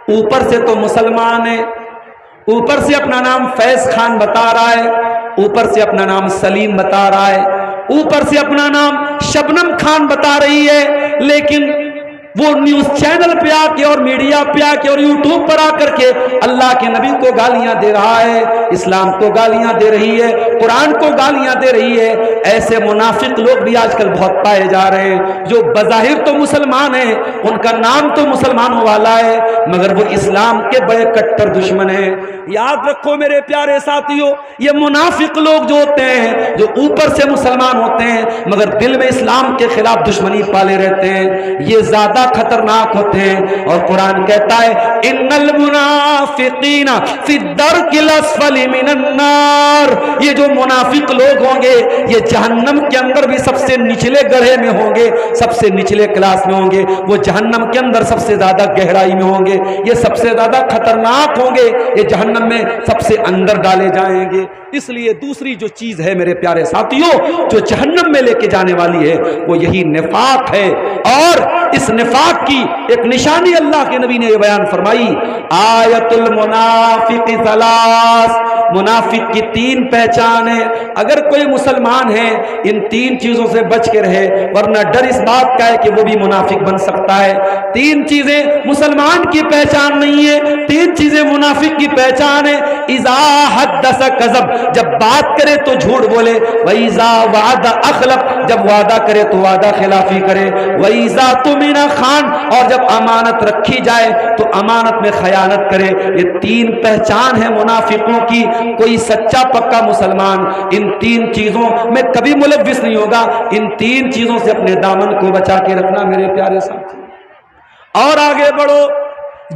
اوپر سے تو مسلمان ہے، اوپر سے اپنا نام فیض خان بتا رہا ہے، اوپر سے اپنا نام سلیم بتا رہا ہے، اوپر سے اپنا نام شبنم خان بتا رہی ہے، لیکن وہ نیوز چینل پہ آ کے اور میڈیا پہ آ کے اور یوٹیوب پر آ کر کے اللہ کے نبی کو گالیاں دے رہا ہے، اسلام کو گالیاں دے رہی ہے، قرآن کو گالیاں دے رہی ہے۔ ایسے منافق لوگ بھی آج کل بہت پائے جا رہے ہیں، جو بظاہر تو مسلمان ہیں، ان کا نام تو مسلمانوں والا ہے، مگر وہ اسلام کے بڑے کٹر دشمن ہیں۔ یاد رکھو میرے پیارے ساتھیوں، یہ منافق لوگ جو ہوتے ہیں، جو اوپر سے مسلمان ہوتے ہیں مگر دل میں اسلام کے خلاف دشمنی پالے رہتے ہیں، یہ زیادہ خطرناک ہوتے ہیں۔ اور قرآن کہتا ہے ان المنافقین فی الدرک الاسفل من النار، یہ جو منافق لوگ ہوں گے یہ جہنم کے اندر بھی سب سے نچلے گڑھے میں ہوں گے، سب سے نچلے کلاس میں ہوں گے، وہ جہنم کے اندر سب سے زیادہ گہرائی میں ہوں گے، یہ سب سے زیادہ خطرناک ہوں گے، یہ جہنم میں سب سے اندر ڈالے جائیں گے۔ اس لیے دوسری جو چیز ہے میرے پیارے ساتھیوں جو جہنم میں لے کے جانے والی ہے وہ یہی نفاق ہے، اور اس نفاق کی ایک نشانی اللہ کے نبی نے یہ بیان فرمائی، آیت المنافق ثلاث، منافق کی تین پہچان ہے۔ اگر کوئی مسلمان ہے ان تین چیزوں سے بچ کے رہے، ورنہ ڈر اس بات کا ہے کہ وہ بھی منافق بن سکتا ہے۔ تین چیزیں مسلمان کی پہچان نہیں ہے، تین چیزیں منافق کی پہچان ہے۔ اذا حدث کذب، جب بات کرے تو جھوٹ بولے، وَإِذَا وَعَدَ أَخْلَفَ، جب وعدہ کرے تو وعدہ خلافی کرے، وَإِذَا تُمِنَ خان، اور جب امانت رکھی جائے تو امانت میں خیانت کرے۔ یہ تین پہچان ہے منافقوں کی۔ کوئی سچا پکا مسلمان ان تین چیزوں میں کبھی ملوث نہیں ہوگا۔ ان تین چیزوں سے اپنے دامن کو بچا کے رکھنا میرے پیارے ساتھی۔ اور آگے بڑھو،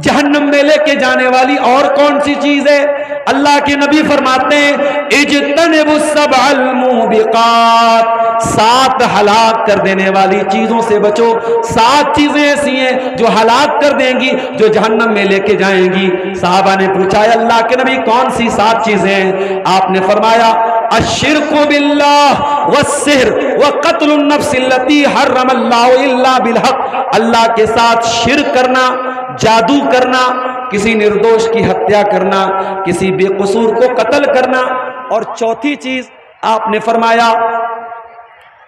جہنم میں لے کے جانے والی اور کون سی چیز ہے؟ اللہ کے نبی فرماتے ہیں اجتنبوا السبع الموبقات، 7 ہلاک کر دینے والی چیزوں سے بچو۔ 7 چیزیں ایسی ہیں جو ہلاک کر دیں گی، جو جہنم میں لے کے جائیں گی۔ صحابہ نے پوچھا ہے اللہ کے نبی کون سی 7 چیزیں ہیں؟ آپ نے فرمایا الشرک باللہ والسحر وقتل النفس التي حرم اللہ الا بالحق، اللہ کے ساتھ شرک کرنا، جادو کرنا، کسی نردوش کی ہتیا کرنا، کسی بے قصور کو قتل کرنا، اور چوتھی چیز آپ نے فرمایا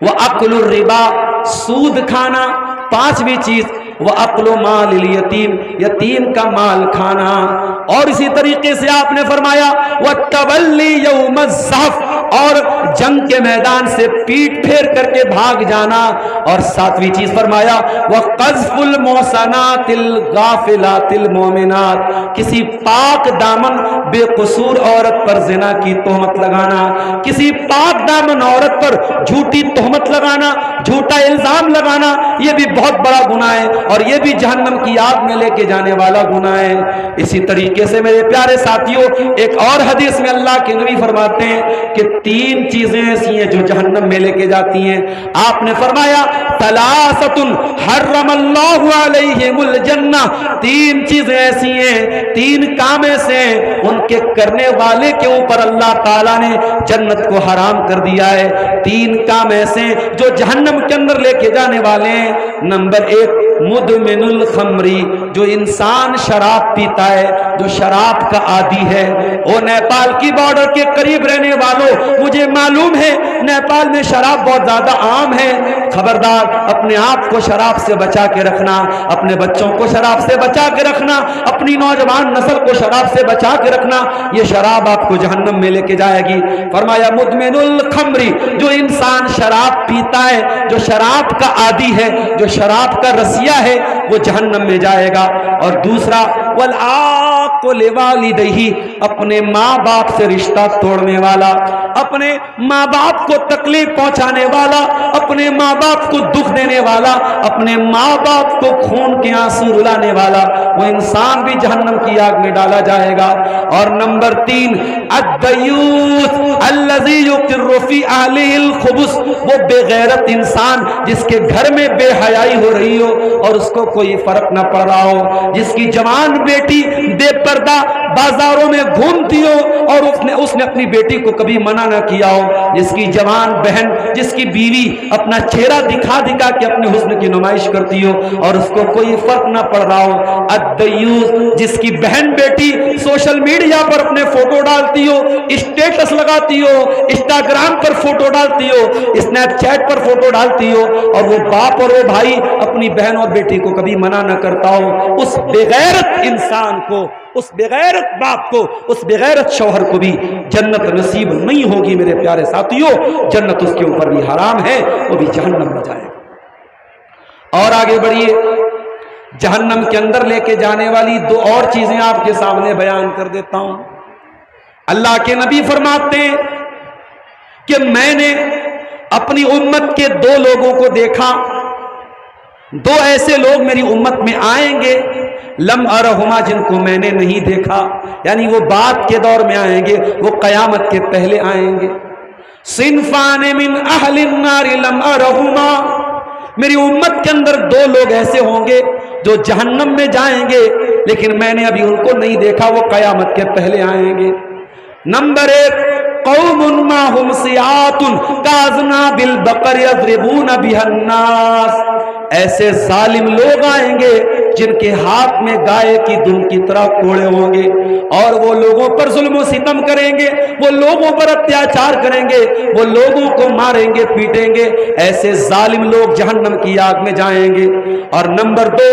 وَأَكْلُ الرِّبَا، سود کھانا، پانچویں چیز وَأَكْلُ مَالِ الْيَتِيمِ، یتیم کا مال کھانا، اور اسی طریقے سے آپ نے فرمایا وَالتَّوَلِّي يَوْمَ الزَّحْفِ، اور جنگ کے میدان سے پیٹ پھیر کر کے بھاگ جانا، اور 7ویں چیز فرمایا وَقَذْفُ الْمُحْصَنَاتِ الْغَافِلَاتِ الْمُؤْمِنَاتِ، کسی پاک دامن بے قصور عورت پر زنا کی تہمت لگانا، کسی پاک دامن عورت پر جھوٹی تہمت لگانا، جھوٹا الزام لگانا، یہ بھی بہت بڑا گناہ ہے، اور یہ بھی جہنم کی آگ میں لے کے جانے والا گناہ ہے۔ اسی طریقے سے میرے پیارے ساتھیوں ایک اور حدیث میں اللہ کے نبی فرماتے ہیں کہ 3 چیزیں ایسی ہیں جو جہنم میں لے کے جاتی ہیں۔ آپ نے فرمایا ثلاثۃ حرم اللہ علیہم الجنہ، 3 چیزیں ایسی ہیں، 3 کام ایسے ہیں ان کے کرنے والے کے اوپر اللہ تعالیٰ نے جنت کو حرام کر دیا ہے۔ 3 کام ایسے ہیں جو جہنم کے اندر لے کے جانے والے ہیں۔ نمبر 1 مدمن الخمری، جو انسان شراب پیتا ہے، جو شراب کا عادی ہے۔ او نیپال کی بارڈر کے قریب رہنے والوں، مجھے معلوم ہے نیپال میں شراب بہت زیادہ عام ہے، خبردار اپنے آپ کو شراب سے بچا کے رکھنا، اپنے بچوں کو شراب سے بچا کے رکھنا، اپنی نوجوان نسل کو شراب سے بچا کے رکھنا، یہ شراب آپ کو جہنم میں لے کے جائے گی۔ فرمایا مدمن الخمری، جو انسان شراب پیتا ہے، جو شراب کا عادی ہے، جو شراب کا رسیہ ہے، وہ جہنم میں جائے گا۔ اور دوسرا والعاق لوالدیہ، اپنے ماں باپ سے رشتہ توڑنے والا، اپنے ماں باپ کو تکلیف پہنچانے والا، اپنے ماں باپ کو دکھ دینے والا، اپنے ماں باپ کو خون کے آنسو رلانے والا، وہ انسان بھی جہنم کی آگ میں ڈالا جائے گا۔ اور نمبر 3 الدیوث الذی یقر فی اہلہ الخبث، وہ بے غیرت انسان جس کے گھر میں بے حیائی ہو رہی ہو اور اس کو کوئی فرق نہ پڑ رہا ہو، جس کی جوان بیٹی بے پردہ بازاروں میں گھومتی ہو اور اس نے اپنی بیٹی کو کبھی منع نہ کیا ہو، جس کی جوان بہن، جس کی بیوی اپنا چہرہ دکھا دکھا کے اپنے حسن کی نمائش کرتی ہو اور اس کو کوئی فرق نہ پڑ رہا ہو۔ الدیوث، جس کی بہن بیٹی سوشل میڈیا پر اپنے فوٹو ڈالتی ہو، اسٹیٹس لگاتی ہو، انسٹاگرام پر فوٹو ڈالتی ہو، اسنیپ چیٹ پر فوٹو ڈالتی ہو، اور وہ باپ اور وہ بھائی اپنی بہن اور بیٹی کو کبھی منع نہ کرتا ہو، اس بغیرت انسان کو، اس بغیرت باپ کو، اس بغیرت شوہر کو بھی جنت نصیب نہیں ہوگی۔ میرے پیارے ساتھیوں، جنت اس کے اوپر بھی حرام ہے، وہ بھی جہنم میں جائے گا۔ اور آگے بڑھیے، جہنم کے اندر لے کے جانے والی 2 اور چیزیں آپ کے سامنے بیان کر دیتا ہوں۔ اللہ کے نبی فرماتے ہیں کہ میں نے اپنی امت کے 2 لوگوں کو دیکھا، 2 ایسے لوگ میری امت میں آئیں گے لم ارہما، جن کو میں نے نہیں دیکھا، یعنی وہ بعد کے دور میں آئیں گے، وہ قیامت کے پہلے آئیں گے۔ صنفان من اہل النار لم ارہما، میری امت کے اندر 2 لوگ ایسے ہوں گے جو جہنم میں جائیں گے، لیکن میں نے ابھی ان کو نہیں دیکھا، وہ قیامت کے پہلے آئیں گے۔ نمبر 1 قوم معهم سیات کاذناب البقر یضربون بها الناس، ایسے ظالم لوگ آئیں گے جن کے ہاتھ میں گائے کی دم کی طرح کوڑے ہوں گے، اور وہ لوگوں پر ظلم و ستم کریں گے، وہ لوگوں پر اتیاچار کریں گے، وہ لوگوں کو ماریں گے پیٹیں گے، ایسے ظالم لوگ جہنم کی آگ میں جائیں گے۔ اور نمبر 2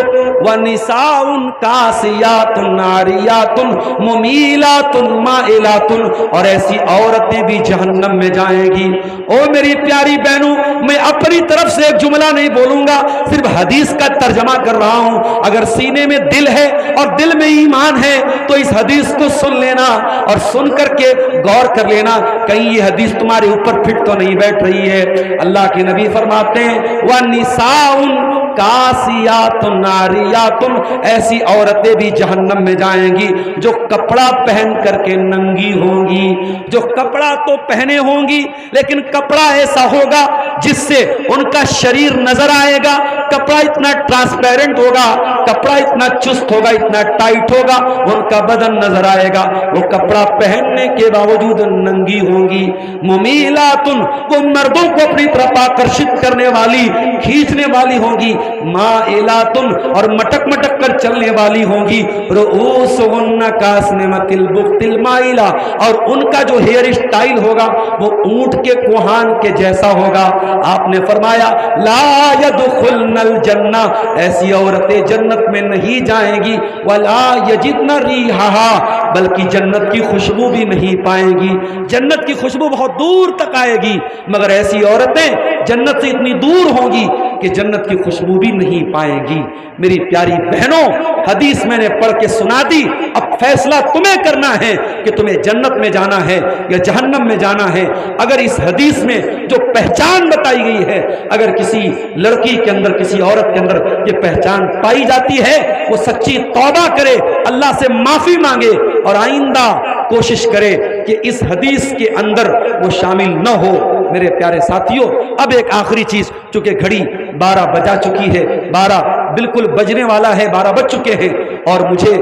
وَنِسَاءٌ کاسیات ناریات ممیلات مائلات، اور ایسی عورتیں بھی جہنم میں جائیں گی۔ او میری پیاری بہنوں، میں اپنی طرف سے ایک جملہ نہیں بولوں گا، صرف حدیث کا ترجمہ کر رہا ہوں۔ اگر سینے میں دل ہے اور دل میں ایمان ہے تو اس حدیث کو سن لینا اور سن کر کے غور کر لینا، کہیں یہ حدیث تمہارے اوپر فٹ تو نہیں بیٹھ رہی ہے۔ اللہ کے نبی فرماتے ہیں وَنِسَاءٌ کاسیات ناریات، ایسی عورتیں بھی جہنم میں جائیں گی جو کپڑا پہن کر کے ننگی ہوں گی، جو کپڑا تو پہنے ہوں گی لیکن کپڑا ایسا ہوگا جس سے ان کا شریر نظر آئے گا، کپڑا اتنا ٹرانسپیرنٹ ہوگا، کپڑا اتنا چست ہوگا، اتنا ٹائٹ ہوگا، ان کا بدن نظر آئے گا، وہ کپڑا پہننے کے باوجود ننگی ہوں گی۔ ممیلات، وہ مردوں کو اپنی طرف آکرشت کرنے والی، کھینچنے والی ہوں گی۔ مائلات، اور مٹک مٹک کر چلنے والی ہوں گی۔ رؤوسہن کاسنمۃ البخت المائلہ، اور ان کا جو ہیئر اسٹائل ہوگا وہ اونٹ کے کوہان کے جیسا ہوگا۔ آپ نے فرمایا لا يدخلن الجنہ، ایسی عورتیں جنت میں نہیں جائیں گی۔ ولا یجدن ریحہا، بلکہ جنت کی خوشبو بھی نہیں پائیں گی۔ جنت کی خوشبو بہت دور تک آئے گی، مگر ایسی عورتیں جنت سے اتنی دور ہوں گی کہ جنت کی خوشبو بھی نہیں پائیں گی۔ میری پیاری بہنوں، حدیث میں نے پڑھ کے سنا دی، اب فیصلہ تمہیں کرنا ہے کہ تمہیں جنت میں جانا ہے یا جہنم میں جانا ہے۔ اگر اس حدیث میں جو پہچان بتائی گئی ہے، اگر کسی لڑکی کے اندر، کسی عورت کے اندر یہ پہچان پائی جاتی ہے، وہ سچی توبہ کرے، اللہ سے معافی مانگے اور آئندہ کوشش کرے کہ اس حدیث کے اندر وہ شامل نہ ہو۔ میرے پیارے ساتھیوں، اب ایک آخری چیز، چونکہ گھڑی 12 بجا چکی ہے، 12 بالکل بجنے والا ہے، 12 بج چکے ہیں اور مجھے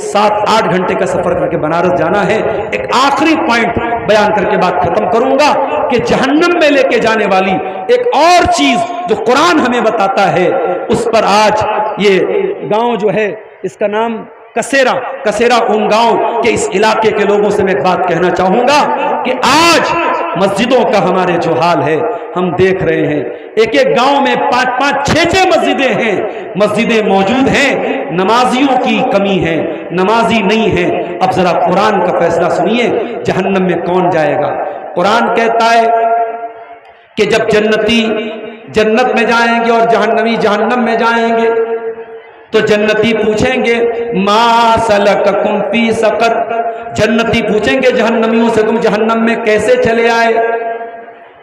7-8 گھنٹے کا سفر کر کے بنارس جانا ہے۔ ایک آخری پوائنٹ بیان کر کے بات ختم کروں گا کہ جہنم میں لے کے جانے والی ایک اور چیز جو قرآن ہمیں بتاتا ہے، اس پر آج یہ گاؤں جو ہے، اس کا نام کسیرا اون گاؤں کے اس علاقے کے لوگوں سے میں ایک بات کہنا چاہوں گا کہ آج مسجدوں کا ہمارے جو حال ہے ہم دیکھ رہے ہیں۔ ایک ایک گاؤں میں 5-5 6-6 مسجدیں ہیں، مسجدیں موجود ہیں، نمازیوں کی کمی ہے، نمازی نہیں ہے۔ اب ذرا قرآن کا فیصلہ سنیے، جہنم میں کون جائے گا؟ قرآن کہتا ہے کہ جب جنتی جنت میں جائیں گے اور جہنمی جہنم میں جائیں گے تو جنتی پوچھیں گے ما سلککم فی سقر، جنتی پوچھیں گے جہنمیوں سے تم جہنم میں کیسے چلے آئے؟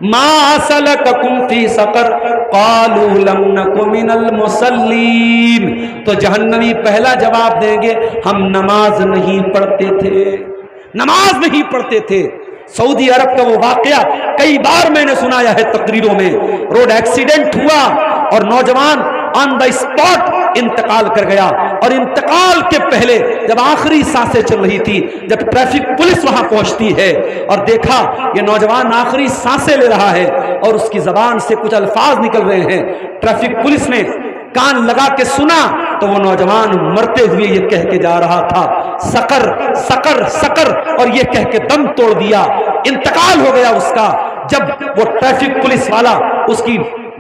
ما سلککم فی سقر قالوا لم نک من المصلین، تو جہنمی پہلا جواب دیں گے ہم نماز نہیں پڑھتے تھے، نماز نہیں پڑھتے تھے۔ سعودی عرب کا وہ واقعہ کئی بار میں نے سنایا ہے تقریروں میں، روڈ ایکسیڈنٹ ہوا اور نوجوان آن دا اسپاٹ انتقال کر گیا، اور انتقال کے پہلے جب آخری سانسیں چل رہی تھی، جب ٹریفک پولیس وہاں پہنچتی ہے اور دیکھا یہ نوجوان آخری سانسیں لے رہا ہے اور اس کی زبان سے کچھ الفاظ نکل رہے ہیں، ٹریفک پولیس نے کان لگا کے سنا تو وہ نوجوان مرتے ہوئے یہ کہہ کے جا رہا تھا سقر سقر سقر، اور یہ کہہ کے دم توڑ دیا، انتقال ہو گیا اس کا۔ جب وہ ٹریفک پولیس والا اس کی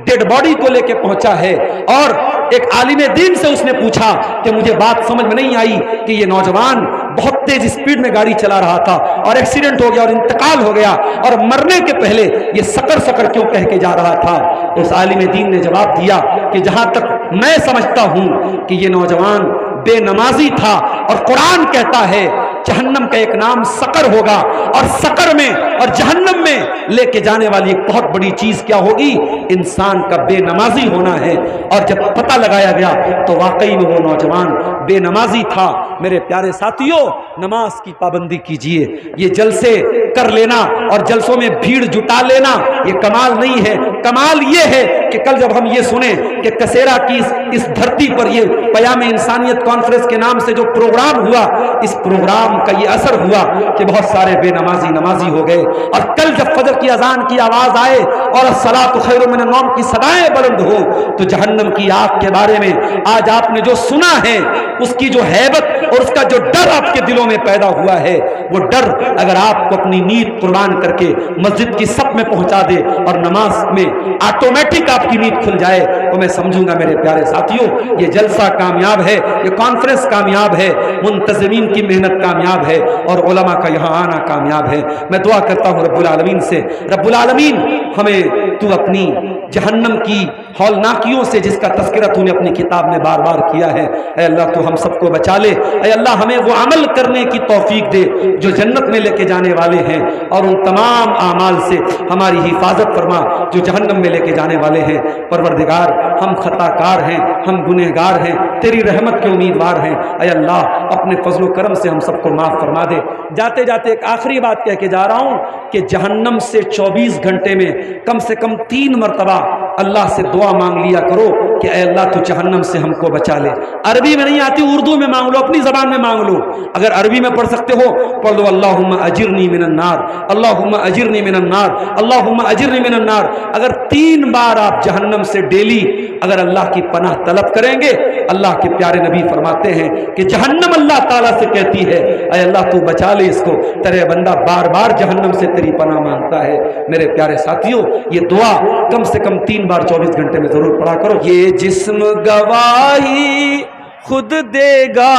ڈیڈ باڈی کو لے کے پہنچا ہے اور ایک عالم دین سے اس نے پوچھا کہ مجھے بات سمجھ میں نہیں آئی کہ یہ نوجوان بہت تیز سپیڈ میں گاڑی چلا رہا تھا اور ایکسیڈنٹ ہو گیا اور انتقال ہو گیا، اور مرنے کے پہلے یہ سقر سقر کیوں کہہ کے جا رہا تھا؟ اس عالم دین نے جواب دیا کہ جہاں تک میں سمجھتا ہوں کہ یہ نوجوان بے نمازی تھا، اور قرآن کہتا ہے جہنم کا ایک نام سقر ہوگا، اور سقر میں اور جہنم میں لے کے جانے والی ایک بہت بڑی چیز کیا ہوگی؟ انسان کا بے نمازی ہونا ہے۔ اور جب پتہ لگایا گیا تو واقعی میں وہ نوجوان بے نمازی تھا۔ میرے پیارے ساتھیوں، نماز کی پابندی کیجئے۔ یہ جلسے کر لینا اور جلسوں میں بھیڑ جٹا لینا یہ کمال نہیں ہے، کمال یہ ہے کہ کل جب ہم یہ سنیں کہ کسیرا کی اس دھرتی پر یہ پیام انسانیت کانفرنس کے نام سے جو پروگرام ہوا، اس پروگرام کا یہ اثر ہوا کہ بہت سارے بے نمازی ہو گئے، اور کل جب فجر کی اذان کی آواز آئے اور الصلاۃ خیر من النوم کی صدائیں بلند ہو تو جہنم کی آگ کے بارے میں آج آپ نے جو سنا ہے، اس کی جو ہیبت اور اس کا جو ڈر آپ کے دلوں میں پیدا ہوا ہے، وہ ڈر اگر آپ کو اپنی نیند قربان کر کے مسجد کی صف میں پہنچا دے اور نماز میں آٹومیٹک آپ کی نیند کھل جائے تو میں سمجھوں گا میرے پیارے ساتھیوں یہ جلسہ کامیاب ہے، یہ کانفرنس کامیاب ہے، منتظمین کی محنت کامیاب ہے، اور علماء کا یہاں آنا کامیاب ہے۔ میں دعا کرتا ہوں رب العالمین سے، رب العالمین ہمیں تو اپنی جہنم کی ہولناکیوں سے جس کا تذکرہ تو نے اپنی کتاب میں بار بار کیا ہے، اے اللہ تو ہم سب کو بچا لے، اے اللہ ہمیں وہ عمل کرنے کی توفیق دے جو جنت میں لے کے جانے والے ہیں، اور ان تمام اعمال سے ہماری حفاظت فرما جو جہنم میں لے کے جانے والے ہیں۔ پروردگار ہم خطا کار ہیں، ہم گنہگار ہیں، تیری رحمت کے امیدوار ہیں، اے اللہ اپنے فضل و کرم سے ہم سب کو معاف فرما دے۔ جاتے جاتے ایک آخری بات کہہ کے جا رہا ہوں کہ جہنم سے 24 گھنٹے میں کم سے کم 3 مرتبہ اللہ سے دعا مانگ لیا کرو کہ اے اللہ تو جہنم سے ہم کو بچا لے۔ عربی میں نہیں آتی، اردو میں مانگ لو، اپنی زبان میں مانگ لو، اگر عربی میں پڑھ سکتے ہو پڑھ لو اللہم اجرنی من النار، اللہم اجرنی من النار، اللہم اجرنی من النار۔ اگر 3 بار آپ جہنم سے ڈیلی اگر اللہ کی پناہ طلب کریں گے، اللہ کے پیارے نبی فرماتے ہیں کہ جہنم اللہ تعالیٰ سے کہتی ہے اے اللہ تو بچا لے اس کو، تیرے بندہ بار بار جہنم سے تیری پناہ مانگتا ہے۔ میرے پیارے ساتھیوں یہ دعا کم سے کم 3 بار 24 گھنٹے میں ضرور پڑھا کرو۔ یہ جسم گواہی خود دے گا،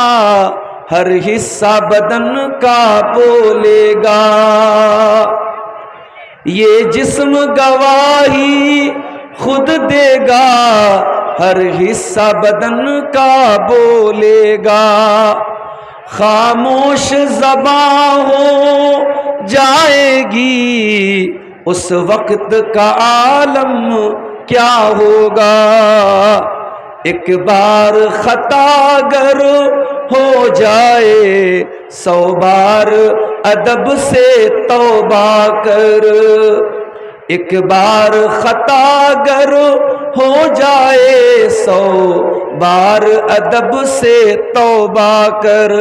ہر حصہ بدن کا بولے گا، یہ جسم گواہی خود دے گا، ہر حصہ بدن کا بولے گا، خاموش زباں ہو جائے گی اس وقت کا عالم کیا ہوگا، ایک بار خطا گر ہو جائے 100 بار ادب سے توبہ کر، ایک بار خطا گر ہو جائے 100 بار ادب سے توبہ کر،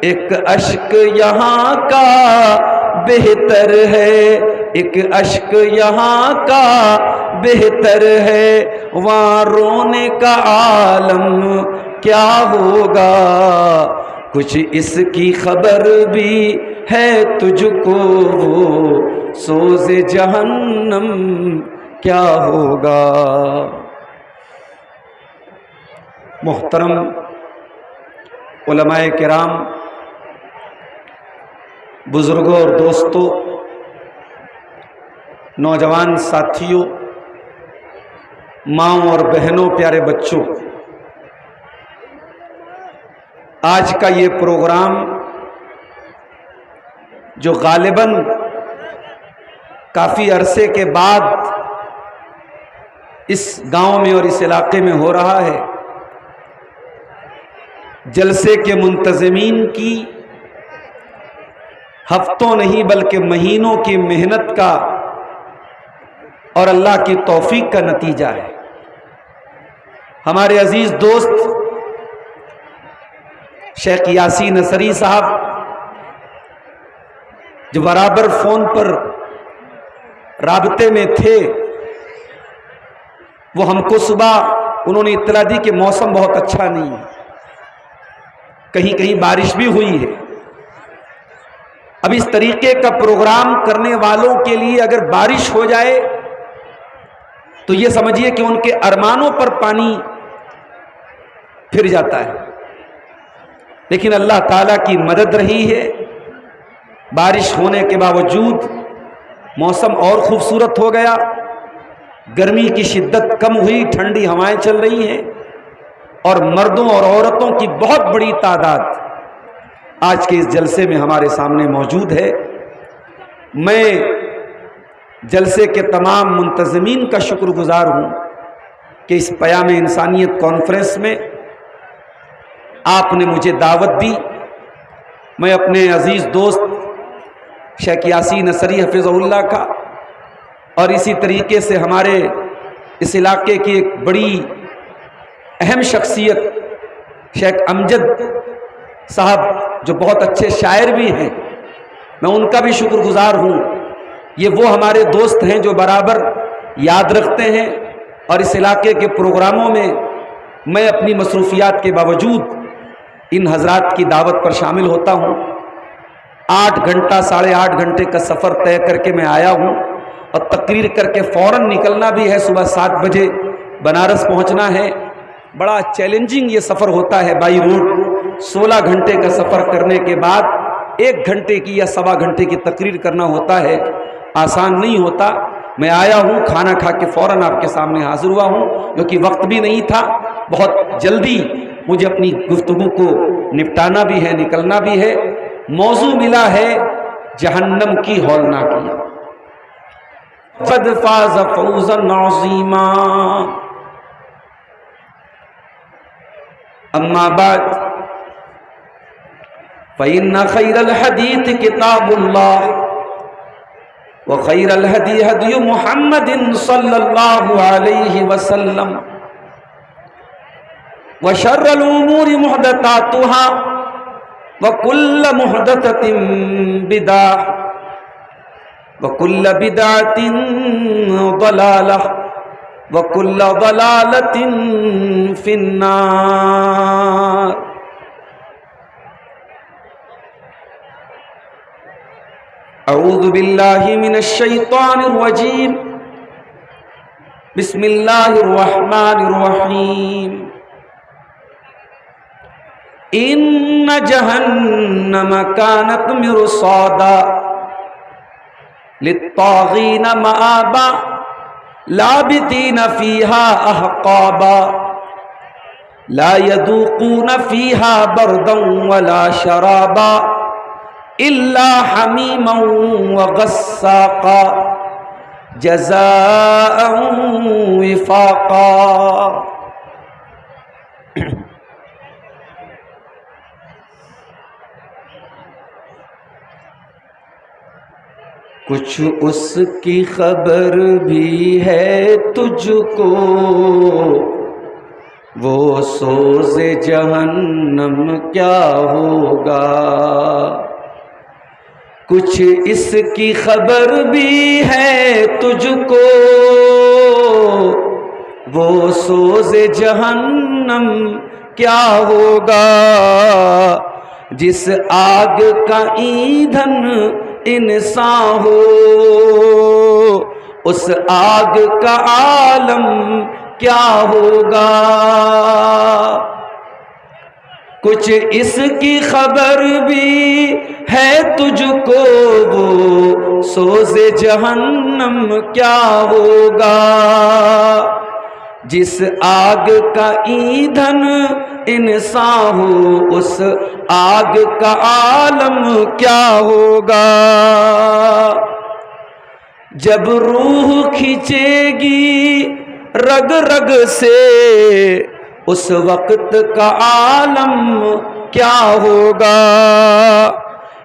ایک اشک یہاں کا بہتر ہے، ایک اشک یہاں کا بہتر ہے، وہاں رونے کا عالم کیا ہوگا، کچھ اس کی خبر بھی ہے تجھ کو، سوز جہنم کیا ہوگا۔ محترم علماء کرام، بزرگوں اور دوستوں، نوجوان ساتھیوں، ماؤں اور بہنوں، پیارے بچوں، آج کا یہ پروگرام جو غالباً کافی عرصے کے بعد اس گاؤں میں اور اس علاقے میں ہو رہا ہے، جلسے کے منتظمین کی ہفتوں نہیں بلکہ مہینوں کی محنت کا اور اللہ کی توفیق کا نتیجہ ہے۔ ہمارے عزیز دوست شیخ یاسین نصری صاحب جو برابر فون پر رابطے میں تھے، وہ ہم کو صبح انہوں نے اطلاع دی کہ موسم بہت اچھا نہیں ہے، کہیں کہیں بارش بھی ہوئی ہے۔ اب اس طریقے کا پروگرام کرنے والوں کے لیے اگر بارش ہو جائے تو یہ سمجھیے کہ ان کے ارمانوں پر پانی پھر جاتا ہے، لیکن اللہ تعالیٰ کی مدد رہی ہے۔ بارش ہونے کے باوجود موسم اور خوبصورت ہو گیا، گرمی کی شدت کم ہوئی، ٹھنڈی ہوائیں چل رہی ہیں، اور مردوں اور عورتوں کی بہت بڑی تعداد آج کے اس جلسے میں ہمارے سامنے موجود ہے۔ میں جلسے کے تمام منتظمین کا شکر گزار ہوں کہ اس پیام انسانیت کانفرنس میں آپ نے مجھے دعوت دی۔ میں اپنے عزیز دوست شیخ یاسین نصری حفظہ اللہ کا اور اسی طریقے سے ہمارے اس علاقے کی ایک بڑی اہم شخصیت شیخ امجد صاحب جو بہت اچھے شاعر بھی ہیں، میں ان کا بھی شکر گزار ہوں۔ یہ وہ ہمارے دوست ہیں جو برابر یاد رکھتے ہیں، اور اس علاقے کے پروگراموں میں میں اپنی مصروفیات کے باوجود ان حضرات کی دعوت پر شامل ہوتا ہوں۔ 8 گھنٹہ 8.5 گھنٹے کا سفر طے کر کے میں آیا ہوں، اور تقریر کر کے فوراً نکلنا بھی ہے، صبح 7 بجے بنارس پہنچنا ہے۔ بڑا چیلنجنگ یہ سفر ہوتا ہے بائی روڈ، 16 گھنٹے کا سفر کرنے کے بعد 1 گھنٹے کی یا 1.25 گھنٹے کی تقریر کرنا ہوتا ہے، آسان نہیں ہوتا۔ میں آیا ہوں، کھانا کھا کے فوراً آپ کے سامنے حاضر ہوا ہوں، کیونکہ وقت بھی نہیں تھا، بہت جلدی مجھے اپنی گفتگو کو نپٹانا بھی ہے، نکلنا بھی ہے۔ موضوع ملا ہے جہنم کی ہولناکیاں۔ قد فاز فوزا عظیما، اما بعد فإن خير الحديث كتاب الله، وخير الهدي هدي محمد صلى الله عليه وسلم، وشر الأمور محدثاتها، وكل محدثة بدعة، وكل بدعة ضلالة، وكل ضلالة في النار۔ اعوذ باللہ من الشیطان الرجیم، بسم اللہ الرحمن الرحیم۔ ان جہنم کانت مرصادا للطاغین مآبا لابثین فیہا احقابا لا يذوقون فیہا بردا ولا شرابا الا حمیما وغساقا جزاء وفاقا۔ کچھ اس کی خبر بھی ہے تجھ کو، وہ سوز جہنم کیا ہوگا۔ کچھ اس کی خبر بھی ہے تجھ کو، وہ سوز جہنم کیا ہوگا۔ جس آگ کا ایندھن انسان ہو، اس آگ کا عالم کیا ہوگا۔ کچھ اس کی خبر بھی ہے تجھ کو، وہ سوز جہنم کیا ہوگا۔ جس آگ کا ایندھن انسان ہو اس آگ کا عالم کیا ہوگا؟ جب روح کھینچے گی رگ رگ سے اس وقت کا عالم کیا ہوگا؟